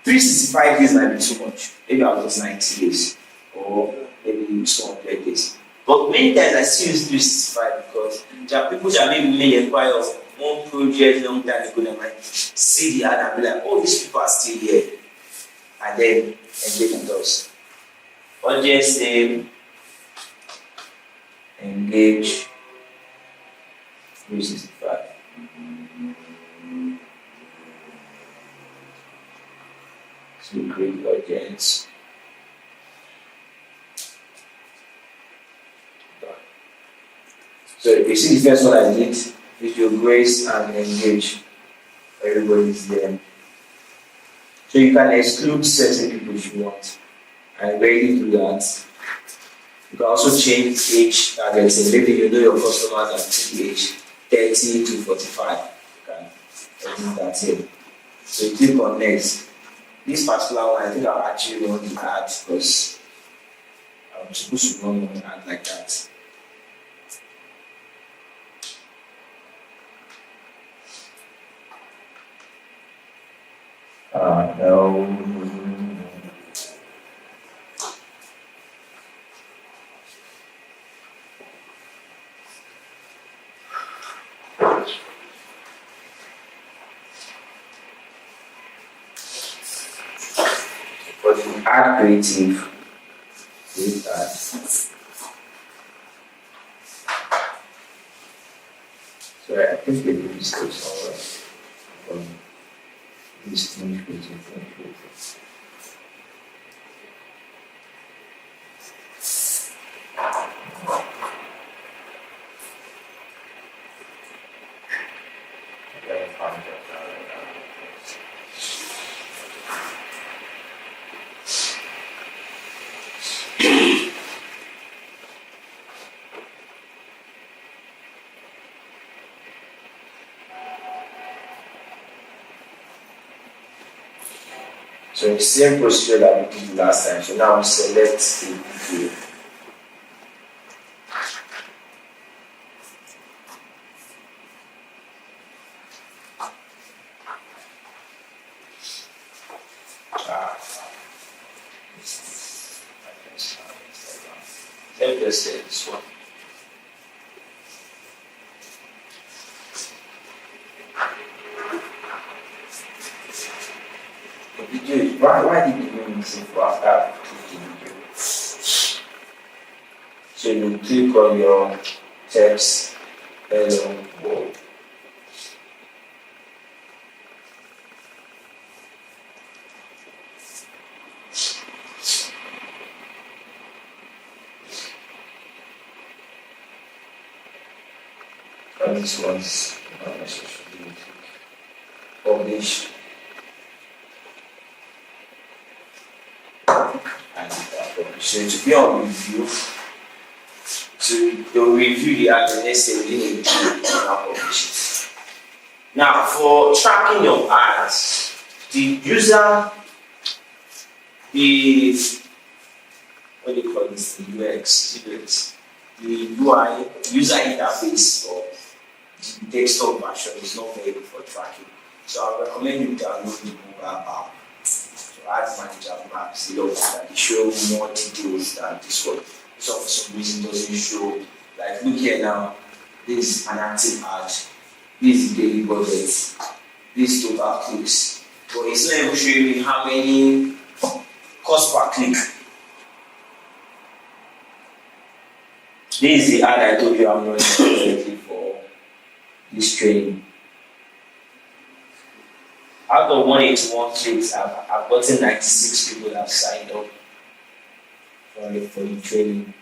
365 days might be too much. Maybe I'll just 90 days or maybe some 100 days. But many times I still use 365 because there are people that maybe made inquire of one project long time ago that might see the ad and be like, oh, these people are still here. And then engage with us. Audience name, engage 365. So create audience. So you see the first one I did, video grace and engage. Everybody's there. So you can exclude certain people if you want. I already do that. You can also change age targeting. Maybe you know your customers are between age 30 to 45. You can edit that here. So you click on next. This particular one, I think I'll actually run the ad because I'm supposed to run one ad like that. No. For the ad creative, create ad. Sorry, I think they did this somewhere. This thing creative. So the same procedure that we did last time. So now we select the video. Let me just say this one. Why did you make me say for after clicking video? So you click on your text, hello world. And this one's not necessarily publish. So to be on review, so they'll review the ad and next day within a week and I'll publish it. Now for tracking your ads, the user, what do you call this? The UX, the UI, user interface or the desktop version is not very good for tracking. So I recommend you download the mobile app. Ads manager maps a lot that they show more details than this one. So for some reason doesn't show. Like look here now, this is an active ad, this is daily budget, this is total clicks. But it's not even showing me how many cost per click. This is the ad I told you I'm running currently for this training. Out of 181 clicks, I've gotten 96 people that have signed up for the training.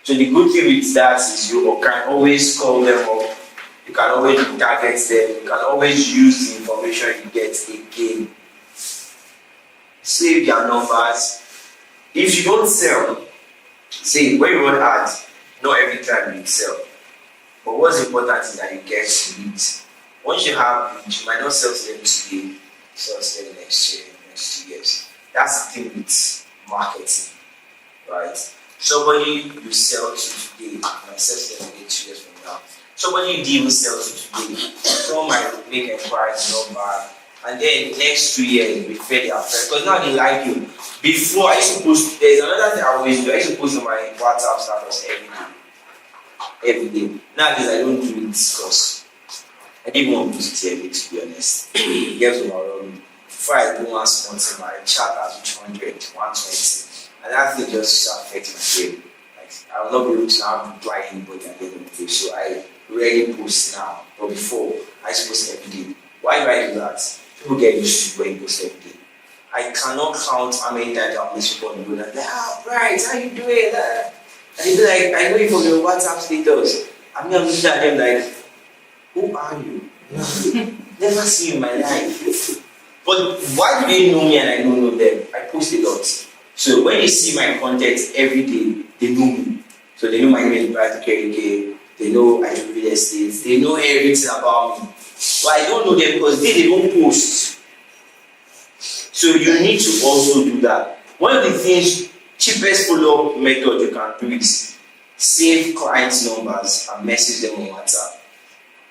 So the good thing with that is you can always call them up, you can always target them, you can always use the information you get again. Save their numbers. If you don't sell, see when you run ads, not every time you sell. But what's important is that you get leads. Once you have leads, you might not sell to them today, sell to them next year, next 2 years. That's the thing with marketing, right? Somebody you sell to today might sell to them again 2 years from now. Somebody you didn't sell to today, someone might make inquiries, number, and then next 2 years we fail their friend because now they like you. Before I used to post, there's another thing I always do. I used to post on my WhatsApp status every day. Nowadays I don't do it because I didn't want to post it every day, to be honest. It gets overwhelming. Before I do one small thing, my chat has 100, 120, and that thing just affects my brain. Like I will not be able to now reply anybody at the end of the day. So I rarely post now. But before I used to post every day. Why do I do that? People get used to when you post every day. I cannot count how many times I've missed people on the road and like, right, how you doing? And they be like, I know you from your WhatsApp status. I'm looking at them like, who are you? Never see you in my life. But why do they know me and I don't know them? I post a lot. So when they see my content every day, they know me. So they know my name is Bright Kerike, they know I do real estate, they know everything about me. But I don't know them because they don't post. So you need to also do that. One of the things, cheapest follow-up method you can do is save clients' numbers and message them on WhatsApp.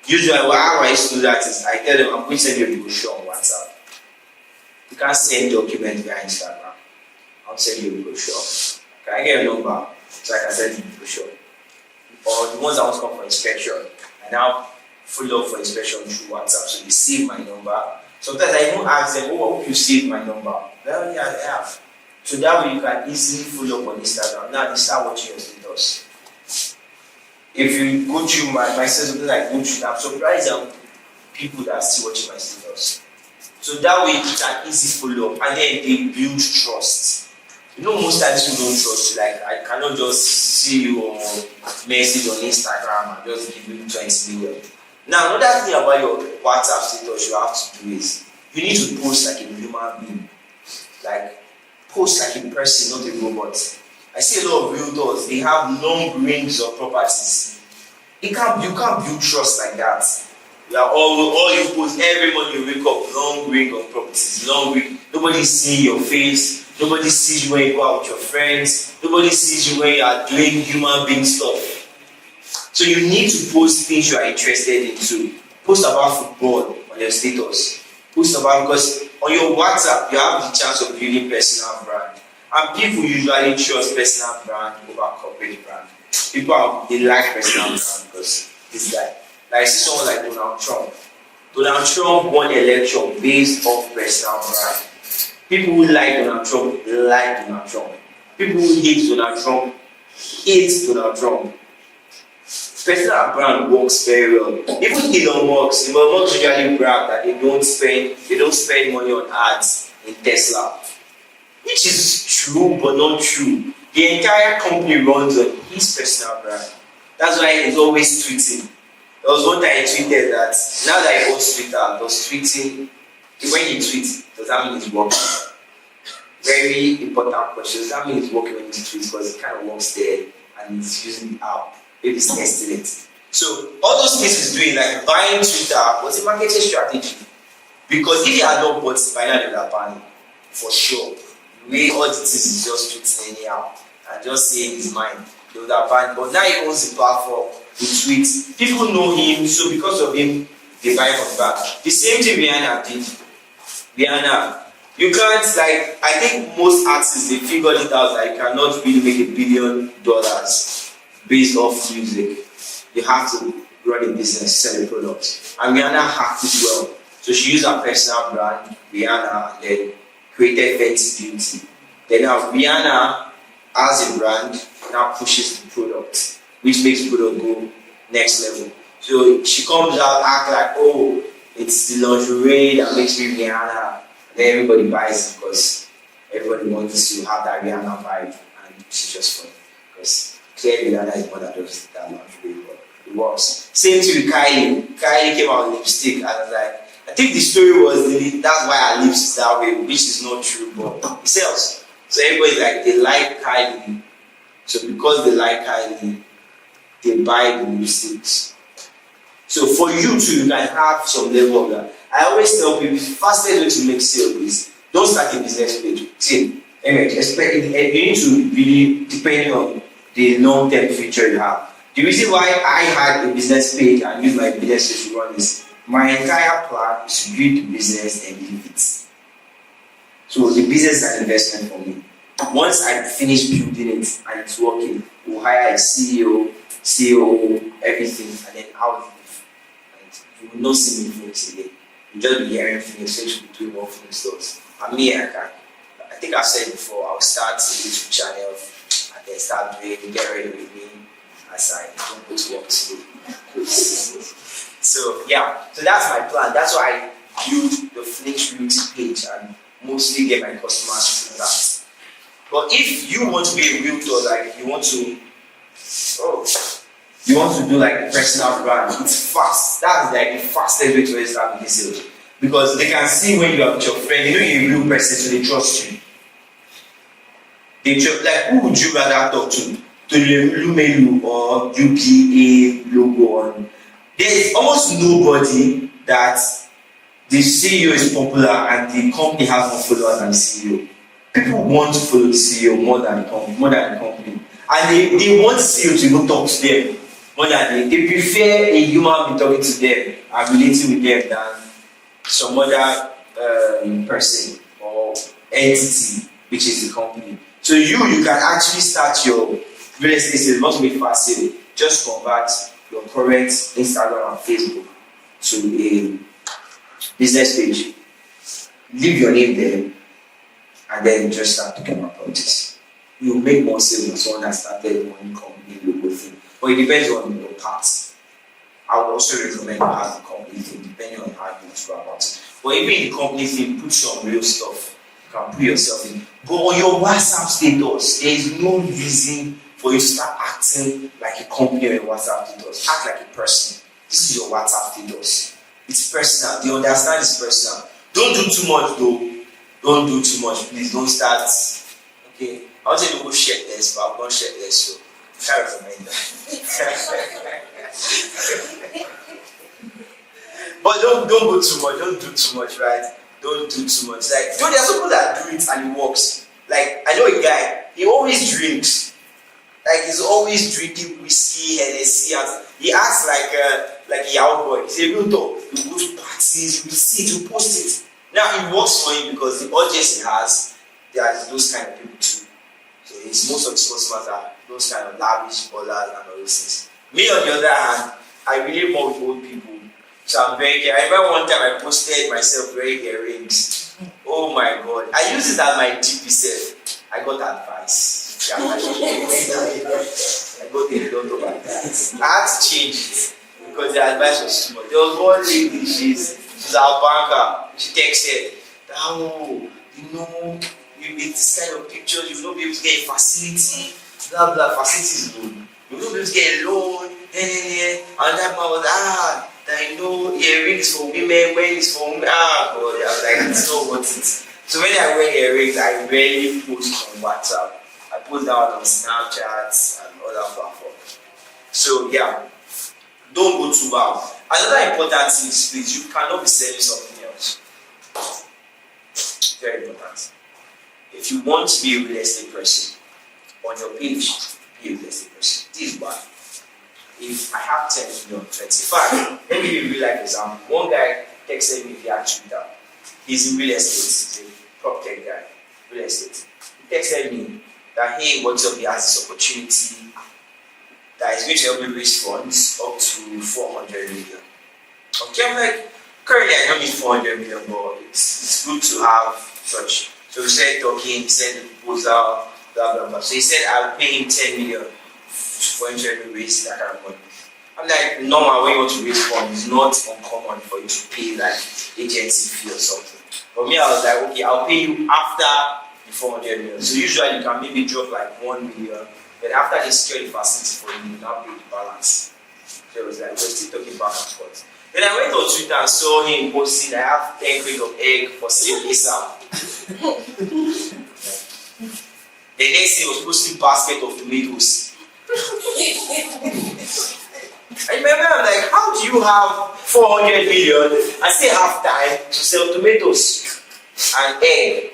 Usually, how I used to do that is I tell them I'm going to send you a brochure on WhatsApp. You can't send documents via Instagram. I'll send you a brochure. Can I get a number so I can send you a brochure? Or the ones that want to come for inspection, I now follow up for inspection through WhatsApp. So they save my number. Sometimes I even ask them, oh, I hope you saved my number. Well, yeah, I have. So that way you can easily follow up on Instagram. Now they start watching your status. If you go through my status, like go through, I'm surprised at people that are still watching my status. So that way you can easily follow up and then they build trust. You know, most times people don't trust you. Like, I cannot just see you or message on Instagram and just give you 20 million. Now, another thing about your WhatsApp status you have to do is you need to post like a human being. Like, post like a person, not a robot. I see a lot of realtors, they have long rings of properties. You can't build trust like that. You are all you post every morning you wake up, long ring of properties, long ring. Nobody sees your face, nobody sees you when you go out with your friends, nobody sees you when you are doing human being stuff. So you need to post things you are interested in too. Post about football on your status. Post about, because on your WhatsApp you have the chance of building personal brand. And people usually trust personal brand over corporate brand. People they like personal brand because this guy. Like I see someone like Donald Trump. Donald Trump won the election based off personal brand. People who like Donald Trump like Donald Trump. People who hate Donald Trump hate Donald Trump. Personal brand works very well. Even Elon Musk usually brag that they don't spend money on ads in Tesla. Which is true but not true. The entire company runs on his personal brand. That's why he's always tweeting. There was one time he tweeted that now that he owns Twitter, does tweeting, when he tweets, does that mean he's working? Very important question. Does that mean he's working when he tweets? Because he kind of works there and he's using the app. Maybe he's testing it. So all those things he's doing, like buying Twitter, was a marketing strategy. Because if he had not bought it, by now they would have banned him. For sure. The way all this is just tweeting anyhow and just saying his mind, they would have banned. But now he owns the platform, he tweets. People know him, so because of him, they buy from back. The same thing Rihanna did. Rihanna, you can't, like, I think most artists, they figured it out that you cannot really make $1 billion based off music. You have to run a business, sell a product. And Rihanna hacked it well. So she used her personal brand, Rihanna, and then created Fenty Beauty. Then now Rihanna, as a brand, now pushes the product, which makes the product go next level. So she comes out, act like, oh, it's the lingerie that makes me Rihanna. And then everybody buys it because everybody wants to have that Rihanna vibe, and she's just funny. Because clearly Rihanna is more than just that lingerie, but it works. Same thing with Kylie. Kylie came out with lipstick, and I was like, I think the story was that's why her lips is that way, which is not true, but it sells. So everybody's like, they like Kylie. So because they like Kylie, they buy the lipsticks. So for you too, you can have some level of that. I always tell people, the fastest way to make sales is don't start a business page. See, anyway, you need to really, depending on the long-term future you have. The reason why I had a business page and use my business page to run is my entire plan is to build the business and leave it. So the business is an investment for me. Once I finish building it and it's working, we'll hire a CEO, COO, everything, and then I'll leave. And you will not see me films again. You'll just be hearing things, so you should be doing more film stores. And me, I think I've said before, I'll start a YouTube channel and then start doing, get ready with me as I don't go to work today. So yeah, so that's my plan. That's why I build the Flix Realty page and mostly get my customers through that. But if you want to be a realtor, like you want to do like a personal brand, it's fast. That's like the fastest way to establish sales. Because they can see when you are with your friend, they know you're a real person, so they trust you. They like, who would you rather talk to? To Lumelu or UPA logo on? There's almost nobody that the CEO is popular and the company has more followers than the CEO. People want to follow the CEO more than the company. And they want the CEO to even talk to them more than they prefer a human being talking to them and relating with them than some other person or entity, which is the company. So you can actually start your real estate sales, not make fast sale. Just convert your current Instagram and Facebook to a business page. Leave your name there, and then just start talking about this. You will make more sales than someone that started one company logo thing. But it depends on your part. I would also recommend you have the company thing, depending on how you want to go about it. But even in the company thing, put some real stuff. You can put yourself in. But on your WhatsApp status, there is no reason for you to start acting like a company on your WhatsApp status. Act like a person. This is your WhatsApp status. It's personal. They understand it's personal. Don't do too much though. Don't do too much, please. Don't start. Okay. I want you to go shirtless, but I'm not shirtless, so I can't recommend that. But don't go too much. Don't do too much, right? Don't do too much. Like, there are some people that do it and it works. Like, I know a guy. He always drinks. Like, he's always drinking whiskey, Hennessy, and he acts like a young boy. He's a real dog. He will go to parties. He will see it. He will post it. Now it works for him because the audience he has, there are those kind of people too. So most of his customers are those kind of lavish ballers and all those things. Me on the other hand, I relate more with old people. So I'm very I remember one time I posted myself wearing earrings. Oh my god. I use it as my DP self. I got advice. I got a lot of advice. I had to change it because the advice was too much. There was one lady, she's our banker. She texted, oh, you make this kind of pictures, you will not be able to get a facility, blah blah, facility is good. You will not be able to get a loan, and that man was earrings for women, weddings for women. God, I was like, it's not worth it. So when I wear earrings, I rarely post on WhatsApp. I post that on Snapchat and other platforms. So yeah, don't go too wild. Another important thing is, please, you cannot be selling something else. Very important. If you want to be a real estate person, on your page, be a real estate person. This is why. If I have 10 million, 25, let me give you a real life example. One guy texted me via Twitter. He's in real estate. He's a prop tech guy, real estate. He texted me that, hey, what's up? He has this opportunity that is going to help me raise funds up to 400 million. Okay, I'm like, currently I don't need 400 million, but it's good to have such. So we started talking, he sent the proposal, blah blah blah. So he said I'll pay him 10 million for him to raise that kind of money. I'm like, normal when you want to raise funds, it's not uncommon for you to pay like agency fee or something. But me, I was like, okay, I'll pay you after the 400 million. So usually you can maybe drop like 1 million. Then after they secure the facility for you, you now pay the balance. So it was like, we're still talking back and forth. Then I went on Twitter and saw him posting, I have 10 crates of egg for sale ASAP. The next day he was posting basket of tomatoes. I remember I'm like, how do you have 400 million and still have time to sell tomatoes and egg?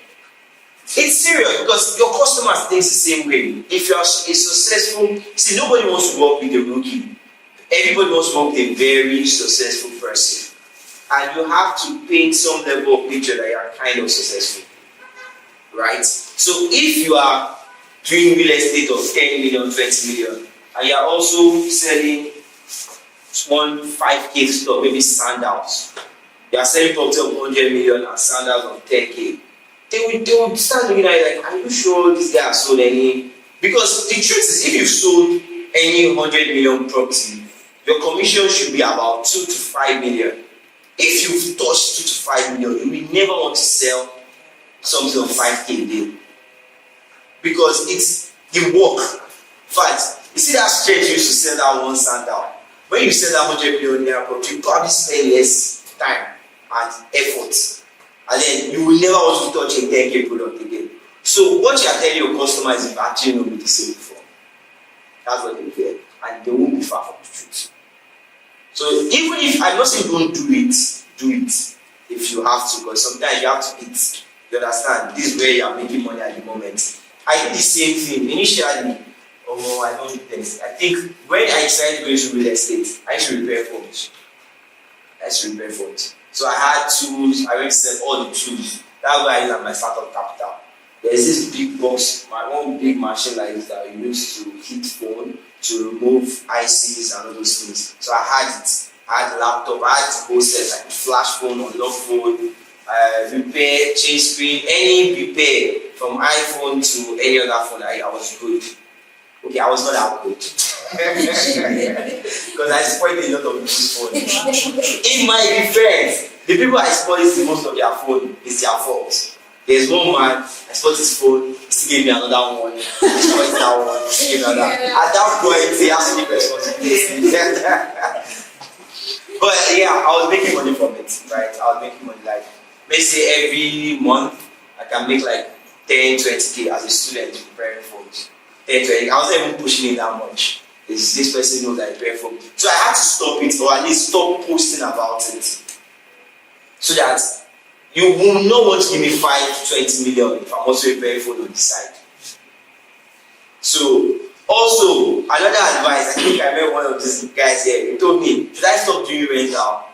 It's serious because your customers think the same way. If you are a successful, see, nobody wants to work with a rookie. Everybody wants to work with a very successful person. And you have to paint some level of picture that you are kind of successful. Right? So if you are doing real estate of 10 million, 20 million, and you are also selling 5K stuff, maybe sandals. You are selling property of 100 million and sandals of 10K. They will start looking at it like, are you sure this guy has sold any? Because the truth is, if you've sold any 100 million property, your commission should be about 2 to 5 million. If you've touched 2 to 5 million, you will never want to sell something of 5K a day. Because it's the work. In fact, you see that stretch you used to sell that one sandal. When you sell that 100 million naira property, you probably spend less time and effort. And then you will never want to touch a 10K product again. So So what you are telling your customers is actually not with the same before. That's what they hear, and they won't be far from the truth. So even if I'm not saying don't do it if you have to, because sometimes you have to eat. You understand? This is where you are making money at the moment. I did the same thing initially. I don't do things. I think when I decided to go into real estate, I used to repair phones. So I had tools. I went to sell all the tools. That's why I used my startup capital. There's this big box, my one big machine like this that we used to hit phone, to remove ICs and all those things. So I had it. I had the laptop, I had the whole set, like flash phone, unlock phone, repair, change screen, any repair from iPhone to any other phone. I was good. Okay, I was not that good. Because I spoiled a lot of people's phone. In my defense, the people I spoiled most of their phone is their fault. There's one man, I spoiled his phone, he still gave me another one. I spoiled that one, he gave me another. At that point, he has to take responsibility. But yeah, I was making money from it, right? I was making money like, let's say every month, I can make like 10, 20K as a student preparing phones. 10, 20, I wasn't even pushing it that much. This person knows that I prepare phone. So I had to stop it, or at least stop posting about it. So that you will not want to give me 5 to 20 million if I'm also preparing phone on the side. So also, another advice, I think I met one of these guys here, he told me, should I stop doing rental?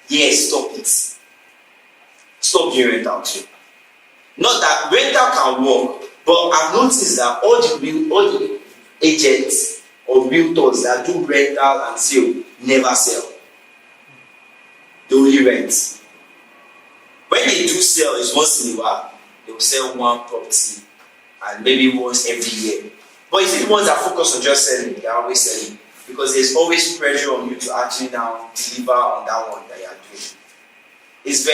Yes, stop it. Stop doing rental too. Not that rental can work, but I've noticed that all the agents or realtors that do rental and sale never sell. They only rent. When they do sell, it's once in a while. They will sell one property and maybe once every year. But if the ones that focus on just selling, they are always selling. Because there's always pressure on you to actually now deliver on that one that you are doing. It's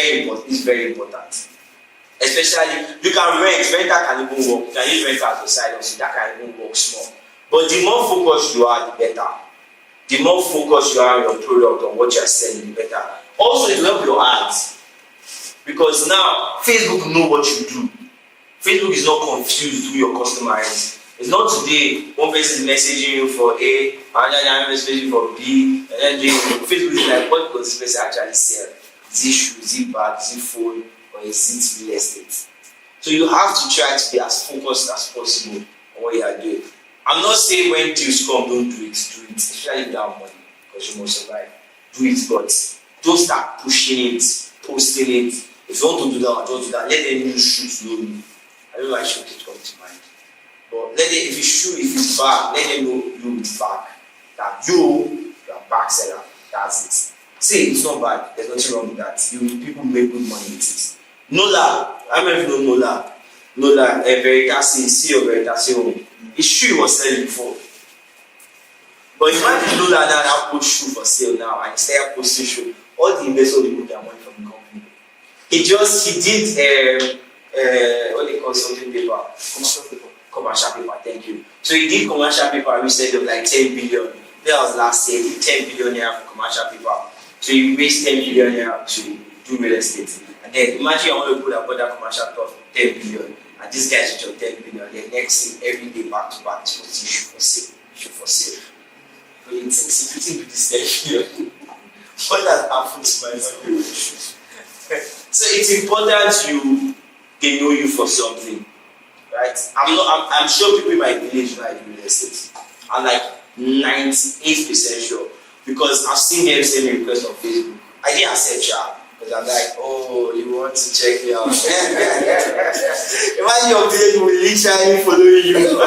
very important. Especially, you can rental can even work. You can use rental as a side also, that can even work small. But the more focused you are, the better. The more focused you are on your product, on what you are selling, the better. Also, it will help your ads. Because now, Facebook know what you do. Facebook is not confused who your customer is. It's not today, one person is messaging you for A, another is messaging for B, and then Facebook is like, what does this person actually sell? Is it shoes, is it bag, is it phone, or is it real estate? So you have to try to be as focused as possible on what you are doing. I'm not saying when deals come, don't do it, especially if you have money, because you must survive. Do it, but don't start pushing it, posting it. If you want to do that, don't do that. Let them use shoot slowly. I don't know why shoot it comes to mind. But if you shoot, if it's bad, let them know you with back. That you're a back seller. That's it. Say it's not bad. There's nothing wrong with that. People make good money with it. Nola, I don't know if you know Nola. Nola, Veritasi, CEO Veritasi home. His shoe he was selling before. But imagine Nola now put shoe for sale now and instead of posting shoe, all the investors will move their money from the company. He did what they call something paper. Commercial paper, thank you. So he did commercial paper, we said of like 10 billion. That was last year, he did 10 billion naira for commercial paper. So he raised 10 billion naira to do real estate. And then imagine I want to put about that commercial paper for 10 billion. And this guy is just 10 billion. Then next thing, every day back to back, to issue for sale. But he thinks if you think with this 10 billion, what has happened to my money? So it's important they know you for something. Right? I'm sure people in my village know I do real estate. I'm like 98% sure. Because I've seen them send me requests on Facebook. I didn't accept ya. But I'm like, oh, you want to check me out. Imagine your village will literally following you.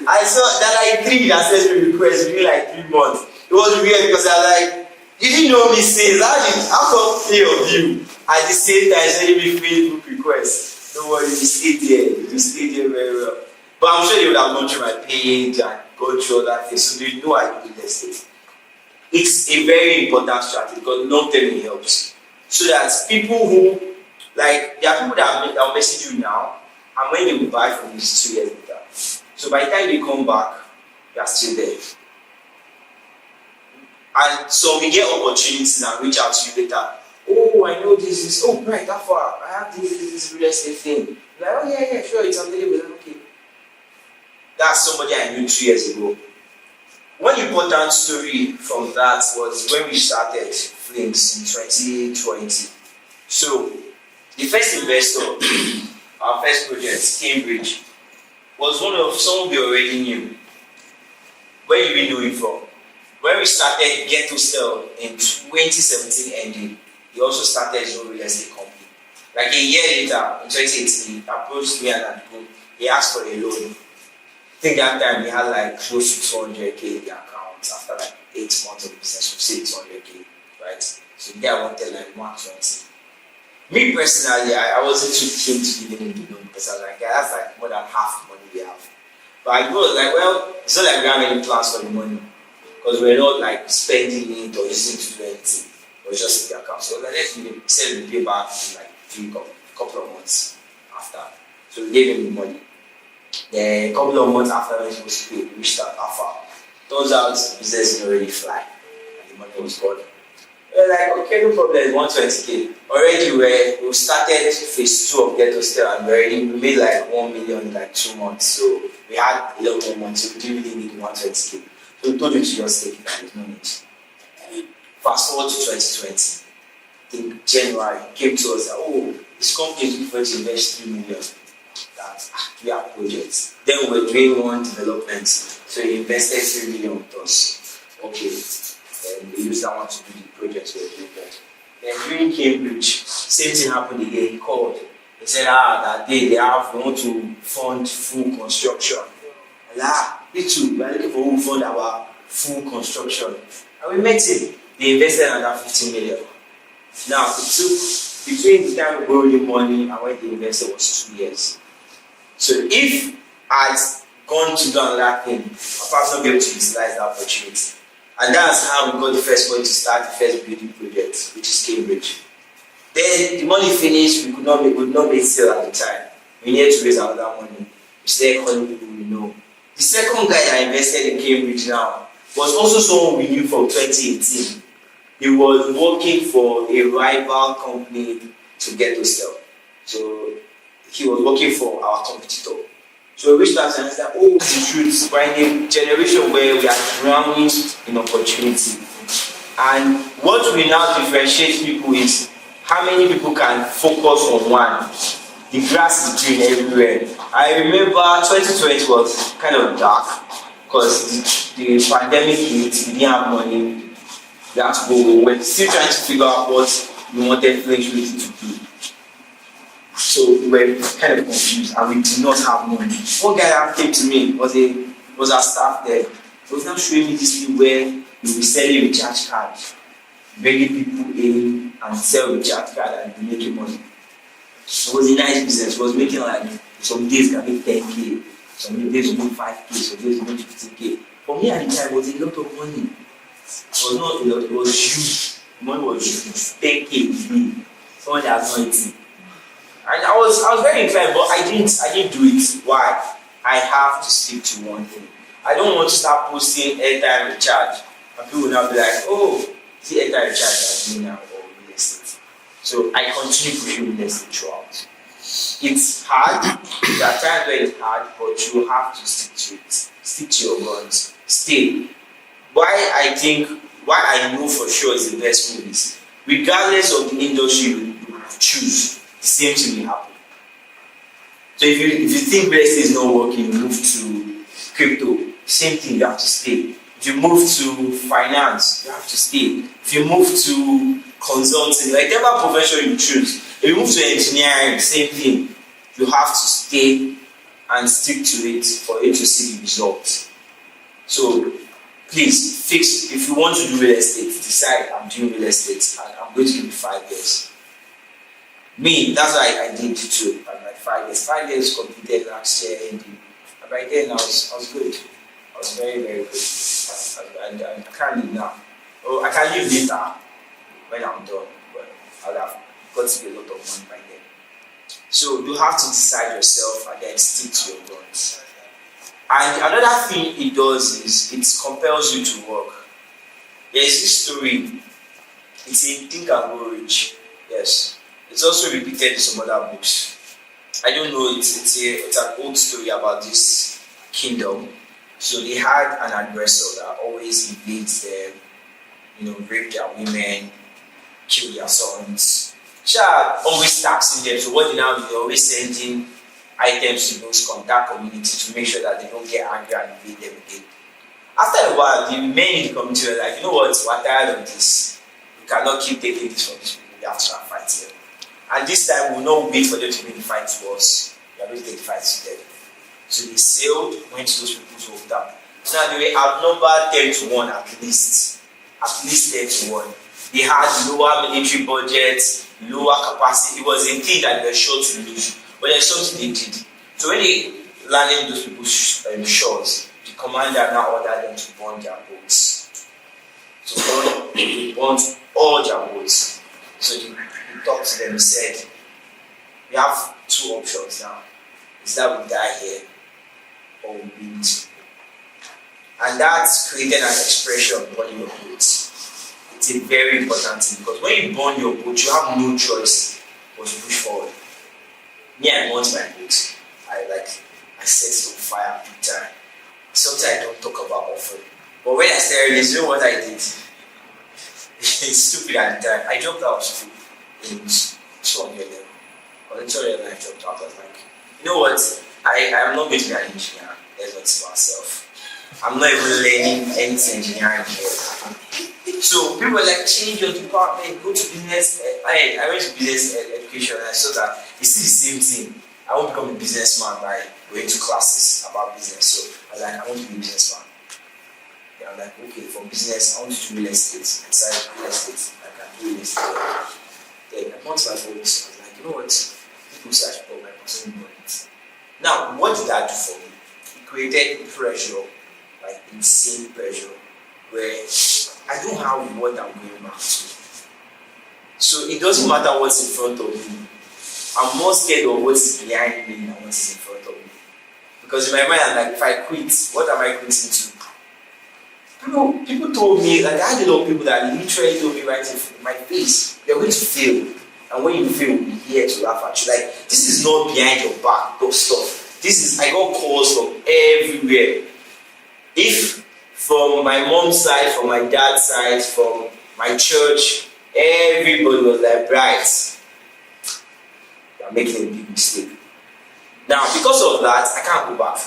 I saw that like 3 that sent me requests within like 3 months. It was weird because I was like, you didn't know me since. How come 3 of you at the same time sending me Facebook requests? Don't worry, you stay there very well. But I'm sure they would have gone through my page and gone through all that thing, so they know I do real estate. It's a very important strategy because long term it helps. So that people who, like, there are people that will message you now, and when they will buy from you, it's 2 years later. So by the time they come back, you are still there. And so we get opportunities and reach out to you later. Oh, oh, I know this, oh, right, that far, I have this real estate thing. Like, oh, yeah, sure, it's available. Like, okay. That's somebody I knew 2 years ago. One important story from that was when we started Flames in 2020. So, the first investor, our first project, Cambridge, was one of someone we already knew. Where did we know him from? When we started Ghetto Style in 2017 ending, he also started his own real estate company. Like a year later, in 2018, he approached me and Adigun. He asked for a loan. I think that time he had like close to 200k in the account. After like 8 months of business, we saved 200k, right? So the guy wanted like 120. Me personally, I wasn't too keen to give him the loan because I was like, yeah, that's like more than half the money we have. But I was like, well, it's not like we have any plans for the money because we're not like spending it or using it to do anything. It was just in the account. So like, let's give him, said we pay back in like couple of months after. So we gave him the money. Then a couple of months after we were supposed to pay, we reached out Alpha. Turns out the business didn't already fly and the money was gone. We're like, okay, no problem, it's 120k. Already we started phase 2 of Ghetto Style and we made like 1 million in like 2 months. So we had a lot more money, so we didn't really need 120k. So we told you to just take it and there's no need. Fast forward to 2020. I think January came to us that, oh, this company is going to invest 3 million. That we have projects. Then we were doing one development. So he invested 3 million with us. Okay. And we used that one to do the project we were doing there. Then during Cambridge, same thing happened again. He called. He said, that day they want to fund full construction. And me too, we are looking for who will fund our full construction. And we met him. They invested another 15 million. Now, it took between the time we borrowed the money and when they invested was 2 years. So if I'd gone to do another thing, I'd probably not be able to utilize that opportunity. And that's how we got the first money to start the first building project, which is Cambridge. Then the money finished, we could not make sale at the time. We needed to raise another money. We started calling people we know. The second guy that invested in Cambridge now was also someone we knew from 2018. He was working for a rival company to Ghetto Style. So he was working for our competitor. So we reached out and said, oh, the truth, we're in a generation where we are drowning in opportunity. And what we now differentiate people is how many people can focus on one. The grass is green everywhere. I remember 2020 was kind of dark because the pandemic hit, we didn't have money. We had to go. We were still trying to figure out what we wanted Flames really to do. So we were kind of confused and we did not have money. One guy that came to me was our staff there. He was now showing me this thing where he will be selling recharge cards, bringing people in and sell recharge card and be making money. It was a nice business. It was making like some days can make 10k, some days will make 5k, some days will make 15k. For me at the time it was a lot of money. It was not a lot, it was huge. The money was huge. 10k a day. Someone that has not eaten. And I was very inclined, but I didn't do it. Why? I have to stick to one thing. I don't want to start posting airtime recharge. And people will now be like, oh, is it airtime recharge I'm doing now or real estate? So I continue pushing real estate throughout. It's hard. There are times where it's hard, but you have to stick to it. Stick to your guns. Stay. Why I know for sure is the best move is, regardless of the industry you choose, the same thing will happen. So if you think real estate is not working, you move to crypto, same thing, you have to stay. If you move to finance, you have to stay. If you move to consulting, like whatever profession you choose, if you move to engineering, same thing. You have to stay and stick to it for you to see the results. So please fix, if you want to do real estate, decide I'm doing real estate and I'm going to give you 5 years. Me, that's what I did too. I'm like 5 years. 5 years completed last year ending. And by then I was good. I was very, very good. I can't leave now. Oh, I can leave later when I'm done. But I'll have got to be a lot of money by then. So you have to decide yourself and then stick to your guns. And another thing it does is it compels you to work. There's this story. It's a Think and Grow Rich. Yes. It's also repeated in some other books. I don't know, it's an old story about this kingdom. So they had an aggressor that always invades them, rape their women, kill their sons. Always taxing them. So what they now do, they're always sending items to those contact community to make sure that they don't get angry and invade them again. After a while, the men in the community were like, you know what, we're tired of this. We cannot keep taking this from these people. We have to start fighting them. And this time, we will not wait for them to make the fight to us. We are going to take the fight to them. So they sailed, went to those people's hometown. Now they were outnumbered 10 to 1 at least. At least 10 to 1. They had lower military budgets, lower capacity. It was a thing that they were sure to lose. But there's something they did. So when they landed those people's shores, the commander now ordered them to burn their boats. So they burnt all their boats. So he talked to them and said, we have two options now. Is that we die here or we be this people. And that's created an expression of burning your boats. It's a very important thing because when you burn your boat, you have no choice but to push forward. Me, I burnt my boat. I set it on fire big time. Something I don't talk about often. But when I started this, you know what I did? It's stupid at the time. I jumped out of school in 200 level. Or the 200 level I jumped out. I was like, you know what? I'm not going to be an engineer. Let's not see myself. I'm not even learning anything engineering here. So people were like, change your department, go to business. I went to business education and I saw that it's still the same thing. I want to become a businessman by going to classes about business. So I was like, I want to be a businessman. Yeah, I'm like, okay, for business, I want to do real estate. I decided real estate. I can do real estate. Then I want my focus. I was like, you know what? People say I should put my personal money. Now, what did that do for me? It created pressure, like insane pressure, where I don't have what I'm going back to. So it doesn't matter what's in front of me. I'm more scared of what's behind me than what's in front of me. Because in my mind, I'm like, if I quit, what am I quitting to? People told me, like I had a lot of people that literally told me right in my face, you're going to fail. And when you fail, we're here to laugh at you. Like, this is not behind your back, those stuff. I got calls from everywhere. If from my mom's side, from my dad's side, from my church, everybody was like, right, you're making a big mistake. Now, because of that, I can't go back.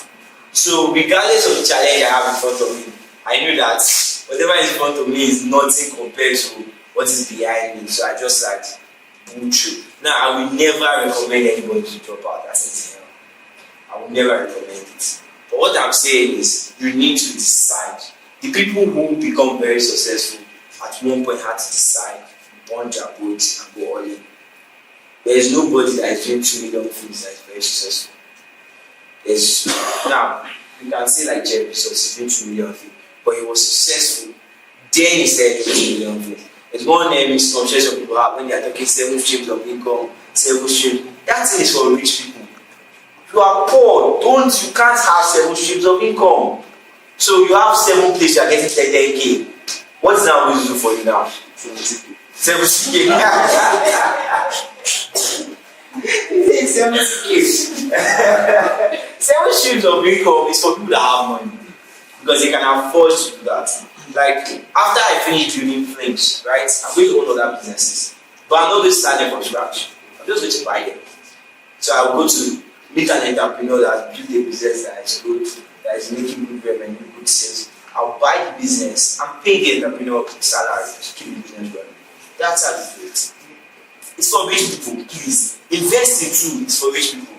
So, regardless of the challenge I have in front of me, I knew that whatever is in front of me is nothing compared to what is behind me. So, I just pull through. Now, I will never recommend anybody to drop out. That's it. I will never recommend it. But what I'm saying is, you need to decide. The people who become very successful at one point had to decide, burn their boats and go all in. There is nobody that is doing 2 million things that is very successful. Now, you can say like Jeff Bezos is doing 2 million things, but he was successful. Then he said 2 million things. There's one misconception people have when they are talking 7 streams of income, 7 streams. That thing is for rich people. If you are poor, you can't have 7 streams of income. So you have 7 places you are getting 10K. What is that going to do for you now? 70K. 70K. 7 streams of income is for people that have money. Because they can afford to do that. Like, after I finish building Flames, right, I'm going to own other businesses. But I'm not going to start them from scratch. I'm just going to buy them. So I'll go to meet an entrepreneur that built a business that is good, that is making good revenue, good sales. I'll buy the business and pay the entrepreneur salary to keep the business running. That's how you do it. It's for rich people, please. Investing too is for rich people.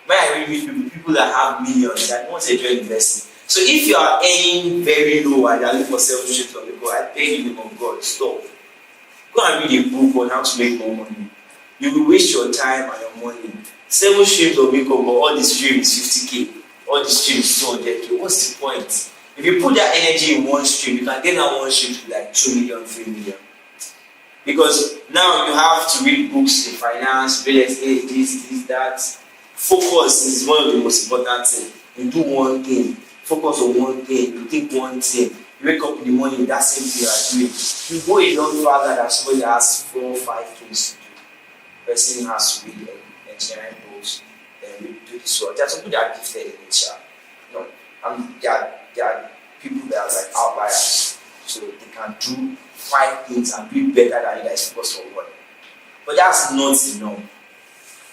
When I read rich people, people that have millions, that want to enjoy investing. So if you are earning very low and you are looking for 7 streams of income, I beg you, of God, stop. Go and read a book on how to make more money. You will waste your time and your money. 7 streams of income, but all the streams 50K, all the streams 200K. What's the point? If you put that energy in one stream, you can get that one stream to like 2 million, 3 million. Because now you have to read books in finance, real estate, this, that. Focus is one of the most important things. You do one thing, focus on one thing, you think one thing. You wake up in the morning, that same thing you are doing. You go a lot farther than somebody that has 4 or 5 things to do. person has to read engineering books, then we do this work. There are some people that are gifted in it, no, there are people that are like outliers, so they can do 5 things and do it better than you guys focus on one. But that's not enough.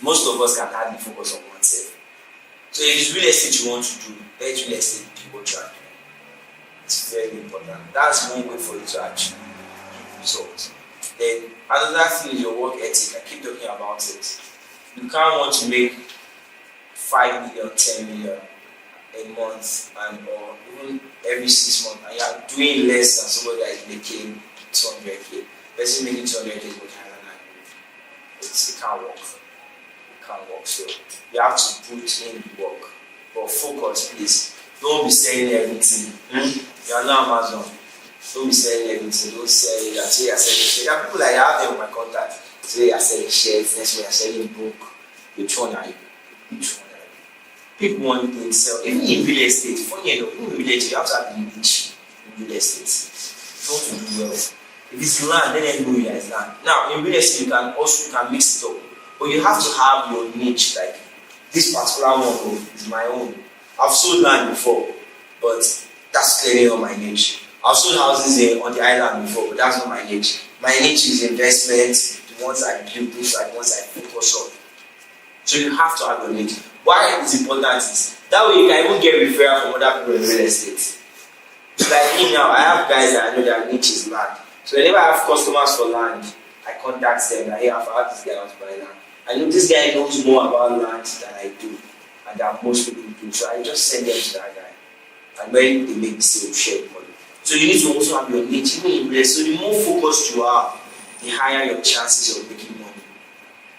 Most of us can hardly focus on oneself. So if it's real estate you want to do, let real estate be what you are doing. It's very important. That's one way for you to achieve results. Then another thing is your work ethic. I keep talking about it. You can't want to make 5 million, 10 million a month or even every 6 months, and you are doing less than somebody that is making 200k. Person making 200k is much higher than you. It can't work. It can't work. So you have to put in the work. But focus, please. Don't be selling everything. You are not Amazon. Don't be selling everything. Don't sell it. Actually, you are selling shares. There are people like I have them on my contact. Today you are selling shares. Next week you are selling book. Which one are you? Which one are you? People want to sell. Even in real estate, funny enough, even in real estate, you have to have a niche in real estate. If you want to do well. If it's land, then know it as land. Now, in real estate, you can mix it up. But you have to have your niche. Like this particular one is my own. I've sold land before, but that's clearly not my niche. I've sold houses on the island before, but that's not my niche. My niche is investments, the ones I build, those are the ones I focus on. So you have to have your niche. Why it's important is that way you can even get referral from other people in real estate. So like me now, I have guys that I know their niche is land. So whenever I have customers for land, I contact them that hey, I've had this guy wants to buy land. I know this guy knows more about land than I do, and that most people do. So I just send them to that guy. And when they make the sale, share the money. So you need to also have your niche, even in real estate. So the more focused you are, the higher your chances of making money.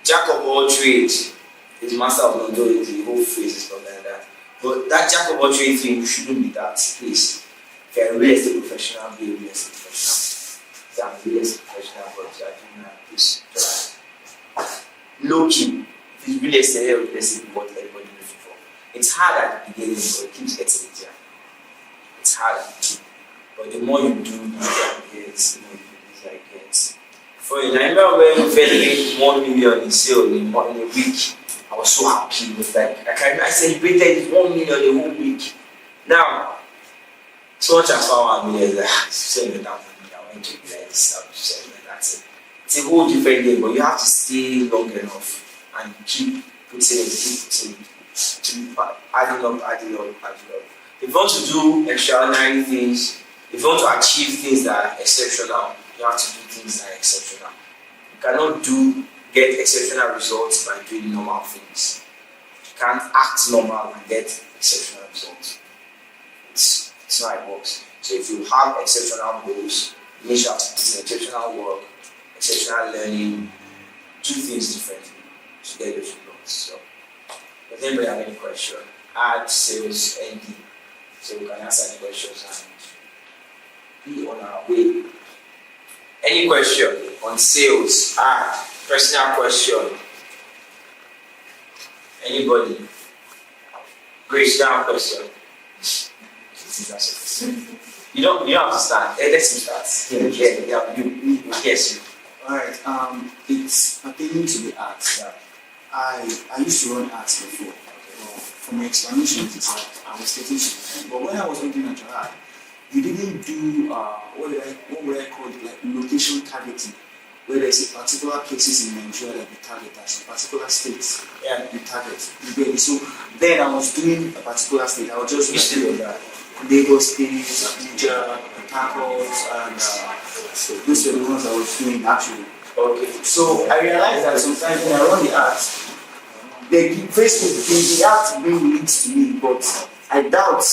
Jack of all trades is master of none, though the whole phrase is not like that. But that jack of all trades thing, you shouldn't be that, please. If you're a real estate professional, be a real estate professional. If you're a real estate professional, but you are doing that, please. Low key. If it's real estate is what everybody looking for. It's hard at the beginning, but it keeps getting easier. It's hard at the beginning. But the more you do, the easier it gets, the more you do, the easier it gets. For I remember when we first made 1 million in sale in a week, I was so happy. It was like, I celebrated 1 million a whole week. Now, so much as 1 million, like, selling that money, I want to be like this, I'm selling it, that's it. It's a whole different game, but you have to stay long enough and keep putting it, adding up. If you want to do extraordinary things, if you want to achieve things that are exceptional, you have to do things that are exceptional. You cannot get exceptional results by doing normal things. You can't act normal and get exceptional results. It's not how it works. So if you have exceptional goals, you need to have to put in exceptional work, exceptional learning, do things differently to get those results. So, does anybody have any question? Add sales, ND, so we can answer the questions and be on our way. Any question on sales? Personal question. Anybody? Grace, down question. You don't have to start. Let's start. Yes. Alright, it's pertaining to the arts. Yeah. I used to run arts before. From your explanation, it's like I was getting something. But when I was looking at your art, you didn't do what would I call it, like location targeting, where there's a particular places in Nigeria that you target as particular states you target. So then I was doing a particular state. I was just Which that? Lagos State, Abuja, Port, and those were the ones I was doing actually. Okay. So I realized that sometimes when I run the ads, the ads bring leads to me, but I doubt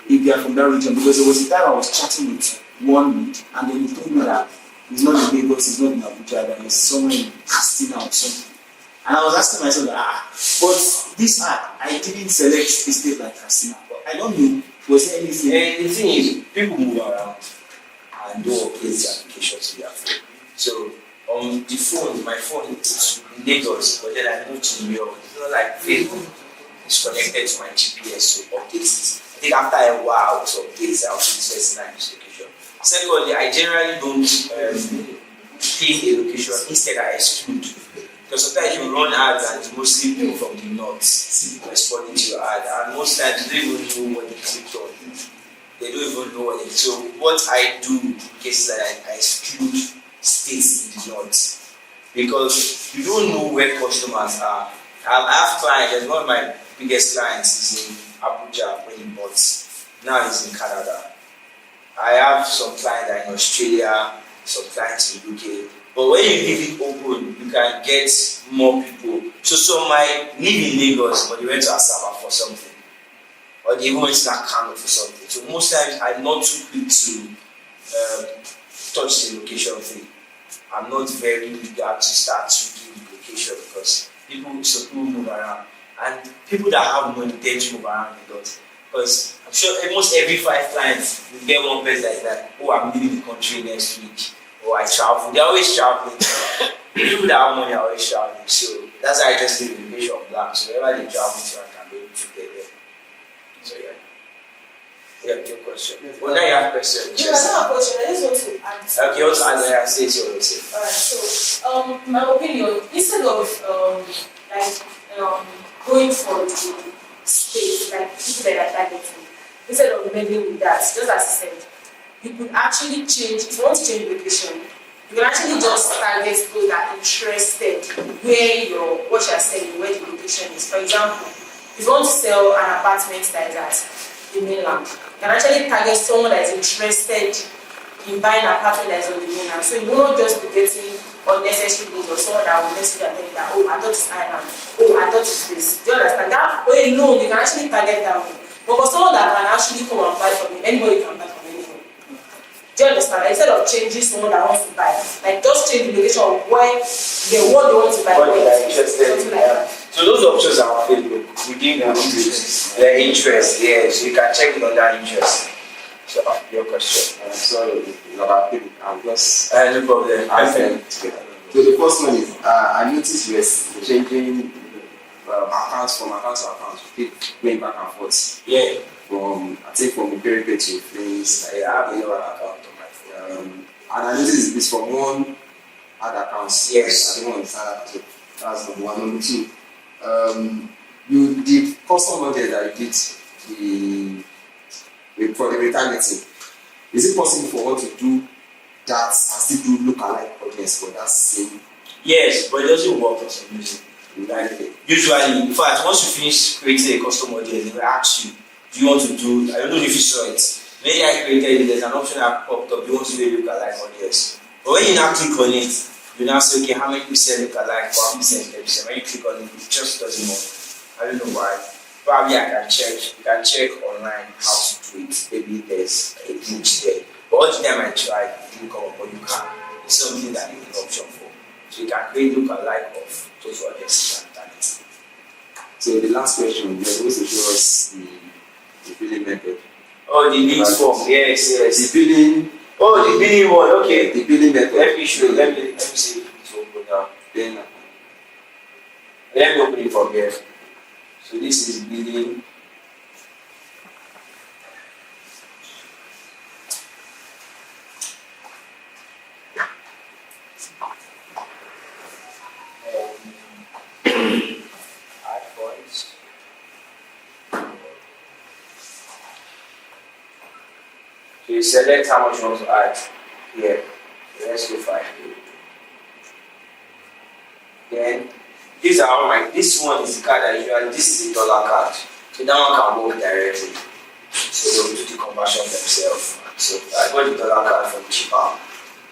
if they are from that region, because there was a time I was chatting with one lead and then he told me that he's not in Lagos, he's not in Abuja, that he's somewhere in Castina or something. And I was asking myself, but this ad, I didn't select a state like Castina. But I don't know, was there anything? And the thing is, people move around and don't update the application to their phone. So on the phone, my phone is in Lagos, but then I moved to New York. It's not like Facebook is connected to my GPS to update it. I think after a while to update, I'll be specifying this location. Secondly, I generally don't pin a location. Instead, I exclude Because sometimes you run ads and it's mostly people from the north responding to your ad, and most times they don't even know what they clicked on. They don't even know what they. So what I do in cases like that, I exclude states in the north because you don't know where customers are. I have clients. There's one of my biggest clients is in Abuja when he bought. Now he's in Canada. I have some clients that are in Australia, some clients in UK. But when you leave it open, you can get more people. So some might live in Lagos, but they went to Asaba for something. Or they even went to that Kano for something. So most times I'm not too quick to touch the location thing. I'm not very eager to start tweaking the location because people move around. And people that have money tend to move around a lot. Because I'm sure almost every 5 clients, you get one person that is like, oh, I'm leaving the country next week. Or I travel. They're always traveling. People that have money are always traveling. So that's why I just leave the location of black. So wherever they travel to, I can be able to get there. So yeah. Yeah, your question. Well, now you have a question. Yeah, I have a question. I just want to add. Okay, also answer and say it your say. Alright, so in my opinion, instead of going for the space, like people that are targeting, instead of meddling with that, just as I said, you could actually change, if you want to change location, you can actually just target people that are interested where what you're selling, where the location is. For example, if you want to sell an apartment that is at the mainland, you can actually target someone that is interested in buying an apartment that is on the mainland. So you will not just be getting unnecessary needs or someone that will necessarily tell you that, oh, I thought it's island, oh, I thought it's this. Do you understand? That way alone, you can actually target that way. But for someone that can actually come and buy from you, anybody can buy from anybody. Do you understand? Like, instead of changing someone that wants to buy, like just change the location of where what they want to buy. What they are interested in. Something like that. So those options are available within their interest, yeah. So you can check it on that interest. So your question. Sorry, about people. I'm just No problem. asking together. So the first one is I noticed you were changing accounts from account to account. You keep going back and forth. Yeah. From the parent pay to things. I have a account on my phone. And I noticed it's from one ad account. Yes. I don't understand. So that's number one. Number two, you did custom model that you did for the retargeting. Is it possible for one to do that and still do look-alike audience for that same? Yes, but it doesn't work for some reason. Like, usually, in fact, once you finish creating a custom audience, they will ask you, do you want to do, I don't know if you saw it. Maybe I created it, there's an option that popped up, you want to do a look-alike audience. But when you now click on it, you now say, okay, how many percent look-alike, 1%, 10%. When you click on it, it just doesn't work. I don't know why. Probably I can check. You can check online how to do it. Maybe there's a glitch there. But all the time I tried, it didn't come up. But you can. It's something that is an option for. So you can create look-alike of those audiences and target. So the last question, you're supposed to show us the billing method. Oh, the lead form. Yes. The billing. Oh, the billing one. Okay. The billing method. Let me show you. Let me see if it's open now. Then Let me open it from here. So this is billing. Add points. So you select how much you want to add here. So let's go find it. Then these are all my. This one is the card that usually. This is a dollar card. So that one can work directly. So they will do the conversion themselves. So I got the dollar card from cheaper.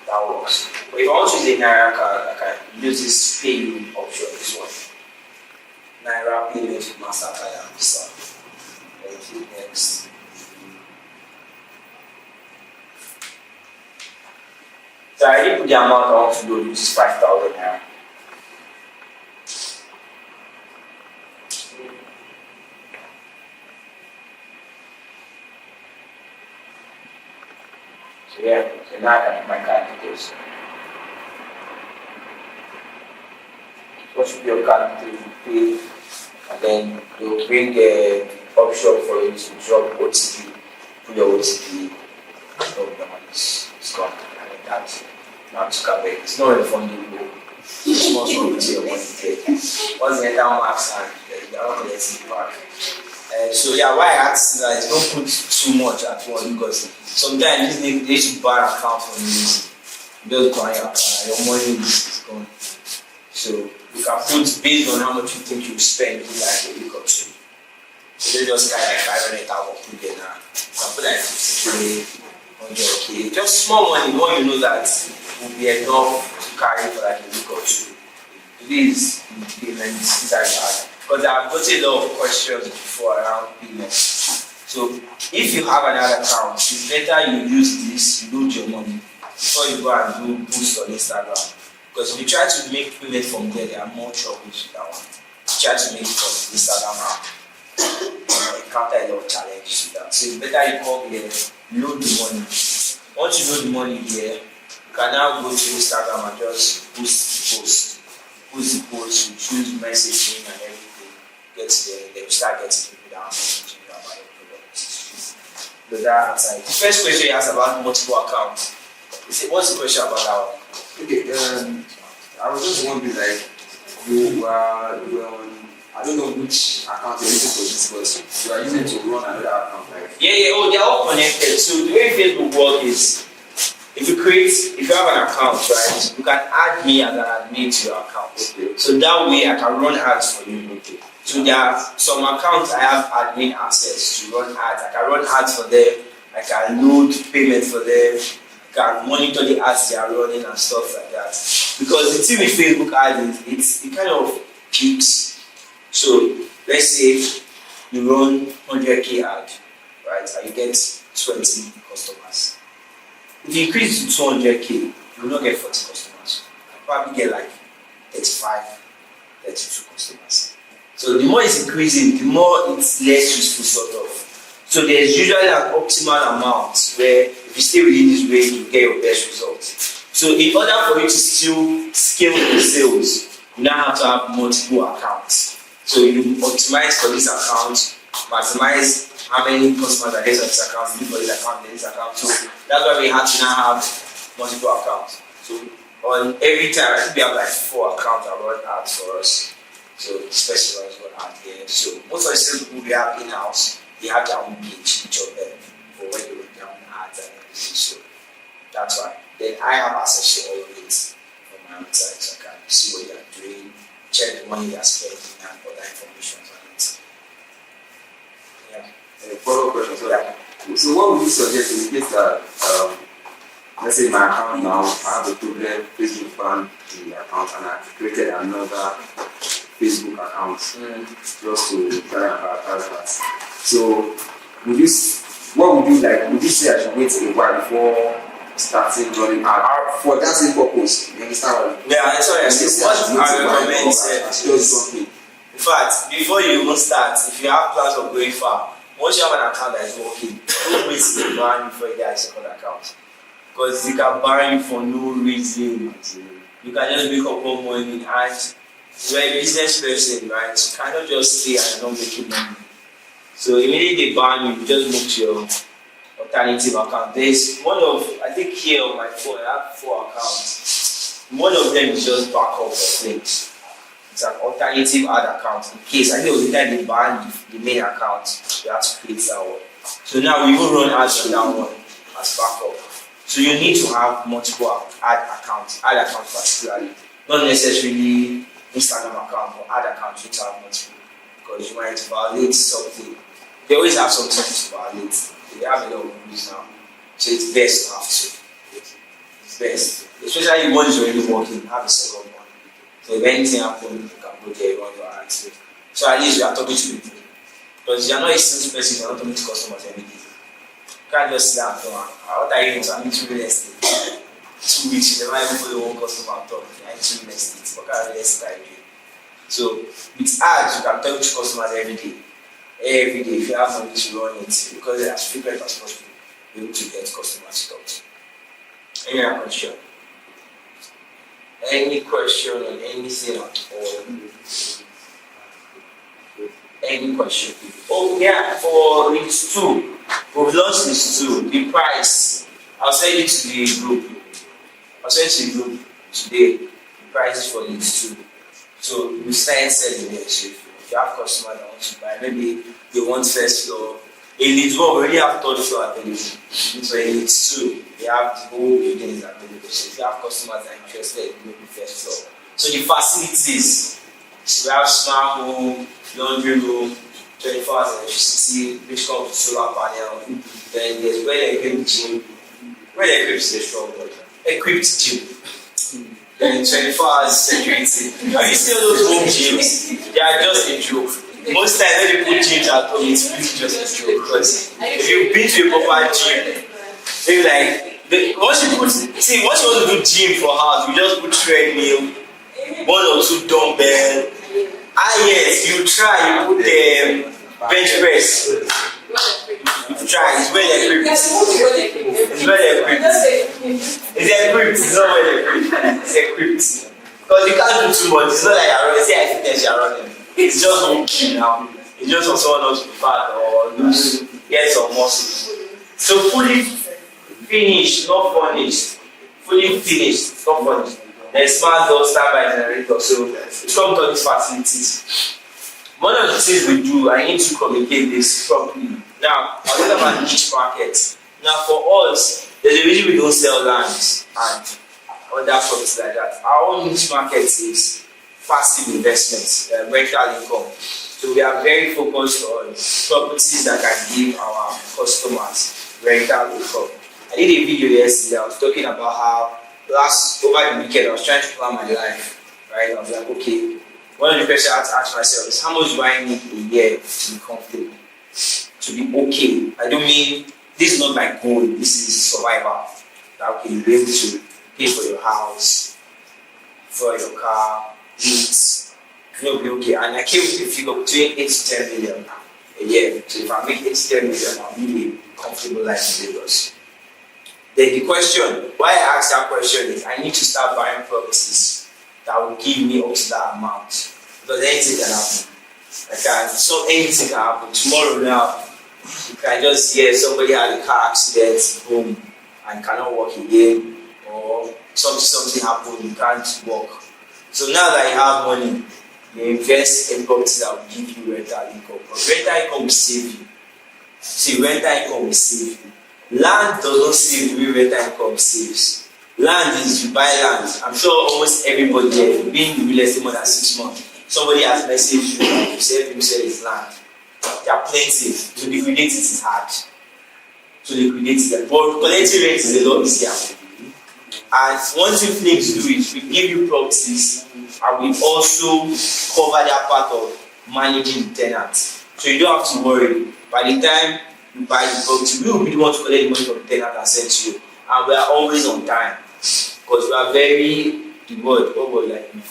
That works. But if I want to use a Naira card, I can use this pay you option. This one. Naira payment with MasterCard and Visa. Then click next. So I already put the amount I want to do, which is 5,000 Naira. So yeah, so now I can put my card details. What should be your card details you pay, and then they'll bring the option for you to drop OTP, put your OTP, drop the money, it's gone. And then that's now to cover it. It's not refundable. small with your money there. Once you enter max and you are not collecting it back. So yeah, why I ask that is don't put too much at once because sometimes they should buy an account for you. You just buy your account and your money is gone. So you can put based on how much you think you spend in like a week or two. So they just kind of like 500,000 put there now. You can put like 50K, 100K, just small money, one you know that will be enough to carry for like a week or two. These payments, these are hard. Because I've got a lot of questions before around payments. So if you have another account, it's better you use this, you load your money before you go and do boost on Instagram. Because if you try to make payment from there are more troubles with that one. You try to make it from Instagram app, you encounter a lot of challenges with that. So it's better you come here, load the money. Once you load the money here, you can now go to Instagram and just boost the post. Boost the post, you choose messaging and everything. Get there, then you start getting people down about your product. But that aside, the first question you asked about multiple accounts. What's the question about that one? Okay, I was just wondering, like, you were on, I don't know which account you're using for this, but you are using to run another account, like. Yeah, they're all connected. So the way Facebook works is, if you have an account, right, you can add me as an admin to your account. Okay. So that way I can run ads for you. Okay. So there are some accounts I have admin access to run ads. I can run ads for them. I can load payment for them. I can monitor the ads they are running and stuff like that. Because the thing with Facebook ads is it kind of peaks. So let's say you run 100K ad, right, and you get 20 customers. If you increase to 200K, you will not get 40 customers. You probably get like 35, 32 customers. So the more it's increasing, the more it's less useful sort of. So there's usually an optimal amount where if you stay within this range, you get your best results. So in order for you to still scale your sales, you now have to have multiple accounts. So you optimize for this account, maximize how many customers are there on this account, do for this account, this account. So that's why we have to now have multiple accounts. So on every time, I think we have like 4 accounts that run ads for us. So specialized one out here. So most of the sales people we have in-house, they have their own page, each of them, for when they run their own ads and everything. So that's why. Then I have access to all of it from my own side, so I can see what they are doing, check the money they are spending and other information on it. Yeah. Follow-up question. So what would you suggest in case that let's say my account now, I have a problem, Facebook banned the account and I created another Facebook account just to try and prioritize that. So what would you like? Would you say I should wait a while before starting running ad for that same purpose? You understand what I mean? Yeah, that's what I say. What I recommend is, in fact, before you even start, if you have plans of going far, once you have an account that is working, don't wait till you ban before you get a second account. Because they can ban you for no reason. You can just make up more money and you're a business person, right? You cannot just stay and not making money. So immediately they ban you, just move to your alternative account. There's one of, I think here on my phone, I have 4 accounts. One of them is just backup or things. It's an alternative ad account in case. I think it was the time they banned the main account, you have to create that one. So now we will run ads on that one as backup. So you need to have multiple ad accounts particularly, not necessarily Instagram account or ad account which have multiple, because you might violate something. They always have something to violate. They have a lot of rules now, so it's best to have two. It's best, especially when it's already working. Have a second one. So if anything happens, you can go there, run your ads. So at least you are talking to people, because you are not a sales person. You are not talking to customers every day. You can't just sit at home. What are you into? I'm into real estate. 2 weeks, you never even put your own customer on top. I'm into real estate. What kind of real estate are you doing? So with ads, you can talk to customers every day. Every day, if you have money to run it, because they're as frequent as possible, you're able to get customers to talk to. Any other question? Any question on anything at all? Any question? Oh yeah, for these 2, we've launched these 2. The price, I'll send it to the group. I'll send it to the group today. The prices for leads too. So we started selling there. So if you have customers that want to buy, maybe they want first floor. In leads one, we already have third floor available. So in leads two, they have the whole building is available. So if you have customers that are interested, maybe first floor. So the facilities, we have smart home, laundry room, 24 hours electricity, which comes with solar panel. Then there's well-equipped gym. Well-equipped is a strong word. Equipped gym. Then 24 hours security. Have you seen those home gyms? They are just a joke. Most times when they put gyms at home, it's really just a joke. Because if you've been to a proper gym, maybe like, once you want to do gym for house, you just put treadmill, 1 or 2 dumbbell. Yes, you try, you put the bench press. You try, it's well equipped. It's well equipped. It's equipped, it's not well equipped. It's equipped. Because you can't do too much. It's not like you're running, say I fitness you're running. It's just okay now. It's just for someone else to be fat or lose, get some muscle. So fully finished, not furnished. Fully finished, not furnished. There's smart door, standby generator. So it's come to these facilities. One of the things we do, I need to communicate this properly. Now, I was talking about niche market. Now, for us, there's a reason we don't sell lands and other properties like that. Our own niche market is passive investments, rental income. So we are very focused on properties that can give our customers rental income. I did a video yesterday. I was talking about how over the weekend I was trying to plan my life. Right? I was like, okay, one of the questions I had to ask myself is how much do I need a year to be comfortable, to be okay? I don't mean this is not my goal. This is survival. That okay, you'll be able to pay for your house, for your car, needs, you'll be okay. And I came with a figure between 8 to 10 million a year. So if I make 8 to 10 million, I'll live a comfortable life in Lagos. Then the question, why I asked that question is I need to start buying properties that will give me up to that amount. Because anything can happen. Anything can happen. Tomorrow now, you can just hear somebody had a car accident, boom, and cannot walk again, or something happened, you can't walk. So now that you have money, you invest in properties that will give you rental income. But rental income will save you. See, rental income will save you. Land does not save the way rental income saves. Land is you buy land. I'm sure almost everybody here, being in real estate more than 6 months, somebody has messaged you to sell his land. They are plenty. To liquidate it is hard. To liquidate it, but collecting rent is a lot easier. And one thing Flames do is we give you properties and we also cover that part of managing the tenant. So you don't have to worry. By the time you buy the property, we will be the one to collect the money from the tenant and send to you. And we are always on time. Because we are very,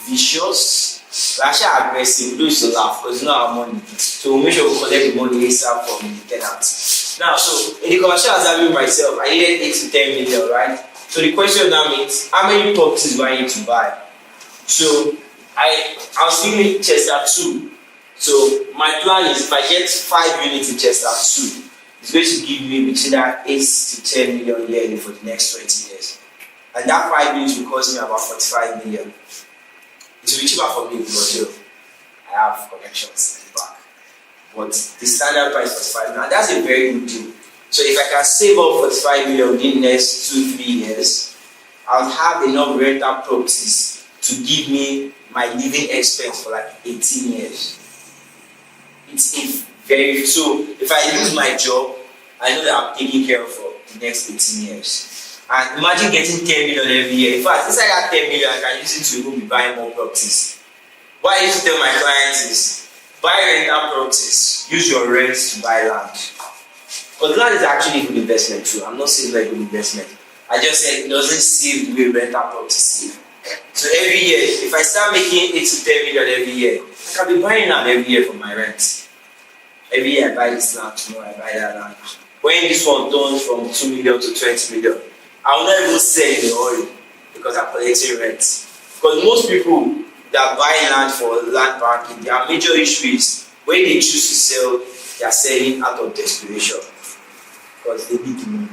vicious. We're actually aggressive. We do it to laugh because it's not our money. So we make sure we collect the money ASAP from the tenant. Now, so in the commercial as I myself, I needed 8 to 10 million, right? So the question now means how many properties do I need to buy? So I was thinking Chester 2. So my plan is if I get 5 units in Chester 2, it's going to give me between that 8 to 10 million yearly for the next 20 years. And that 5 units will cost me about 45 million. It will be cheaper for me because I have connections at the back. But the standard price is 45 million, and that's a very good deal. So if I can save up 45 million within the next 2-3 years, I'll have enough rental properties to give me my living expense for like 18 years. It's very so if I lose my job, I know that I'm taking care of for the next 18 years. And imagine getting 10 million every year. In fact, inside that 10 million, I can use it to even be buying more properties. What I used to tell my clients is buy rental properties, use your rent to buy land. Because land is actually a good investment too. I'm not saying it's a good investment. I just said it doesn't save the way rental properties save. So every year, if I start making 8 to 10 million every year, I can be buying land every year for my rent. Every year I buy this land, tomorrow I buy that land. When this one turns from 2 million to 20 million, I will not even sell in a hurry because I'm collecting rent. Because most people that buy land for land banking, their major issue is when they choose to sell, they are selling out of desperation. Because they need the money.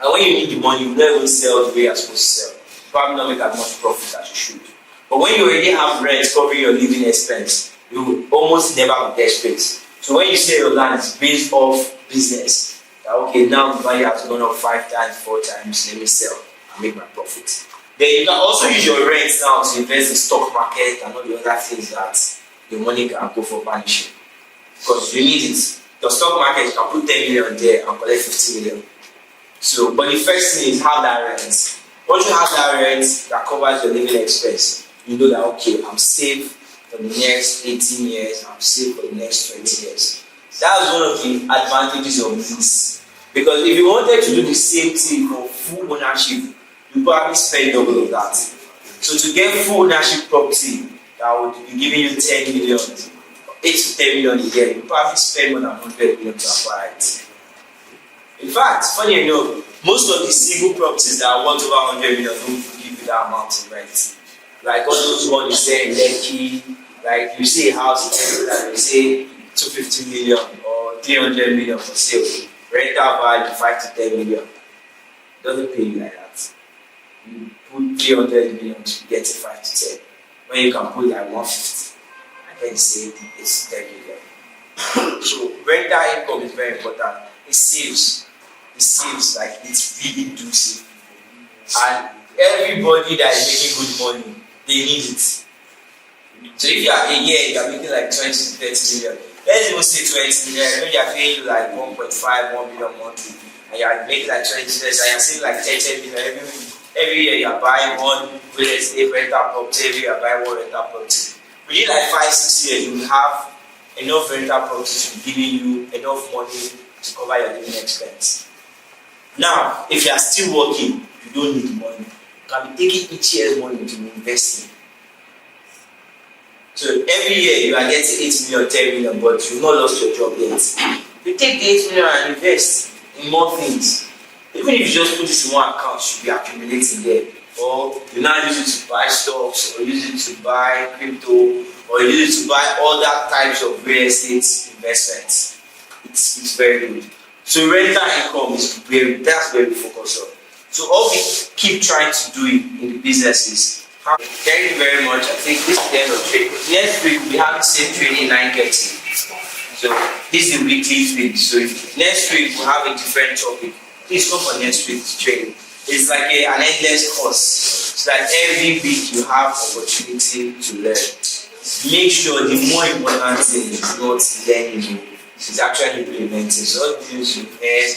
And when you need the money, you will not even sell the way you're supposed to sell. probably not make as much profit as you should. But when you already have rent covering your living expense, you will almost never be desperate. So when you say your land is based off business, that okay, now the value has gone up 5 times, 4 times, let me sell and make my profit. Then you can also use your rent now to invest in stock market and all the other things that your money can go for vanishing. Because you need it. Your stock market, you can put 10 million there and collect 50 million. So, but the first thing is have that rent. Once you have that rent that covers your living expense, you know that okay, I'm safe for the next 18 years, I'm safe for the next 20 years. That's one of the advantages of this. Because if you wanted to do the same thing for full ownership, you probably spend double of that. So to get full ownership property that would be giving you 10 million, 8 to 10 million a year, you probably spend more than 100 million to acquire it. In fact, funny enough, most of the single properties that are worth over 100 million don't give you that amount in rent. Like all those ones you say in Lekki, like you see a house in Texas, you say 250 million or 300 million for sale. Rental value 5 to 10 million. It doesn't pay you like that. You put 300 million to get it 5 to 10. When you can put like 150 and then say it's 10 million. So rental income is very important. It saves. It saves, like it really do save people. And everybody that is making good money, they need it. So if you are a year, you are making like 20 to 30 million. Let's even say 20 million. Maybe they are paying you like 1.5, 1 million monthly, and you are making like 20 million, and you are saving like 10 million every year. You are buying one real estate rental property. Every year you are buying one rental property. Within like 5-6 years, you will have enough rental properties to be giving you enough money to cover your living expense. Now, if you are still working, you don't need money. You can be taking each year's money to invest in. So every year you are getting 8 million, 10 million, but you've not lost your job yet. You take the 8 million and invest in more things. Even if you just put this in one account, you should be accumulating there. Or you now use it to buy stocks, or use it to buy crypto, or use it to buy other types of real estate investments. It's very good. So rental income is that's where we focus on. So all we keep trying to do in the business is thank you very much. I think this is the end of training. Next week we'll be having same training 9:30. So this is the weekly thing. So next week we'll have a different topic. Please come for next week's training. It's like an endless course. So that every week you have opportunity to learn. Make sure the more important thing is not learning. It's actually implementing. So all the things you've heard,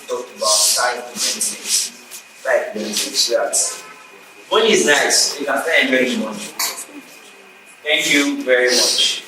talked about, start implementing. So that money is nice. You can start enjoying money. Thank you very much.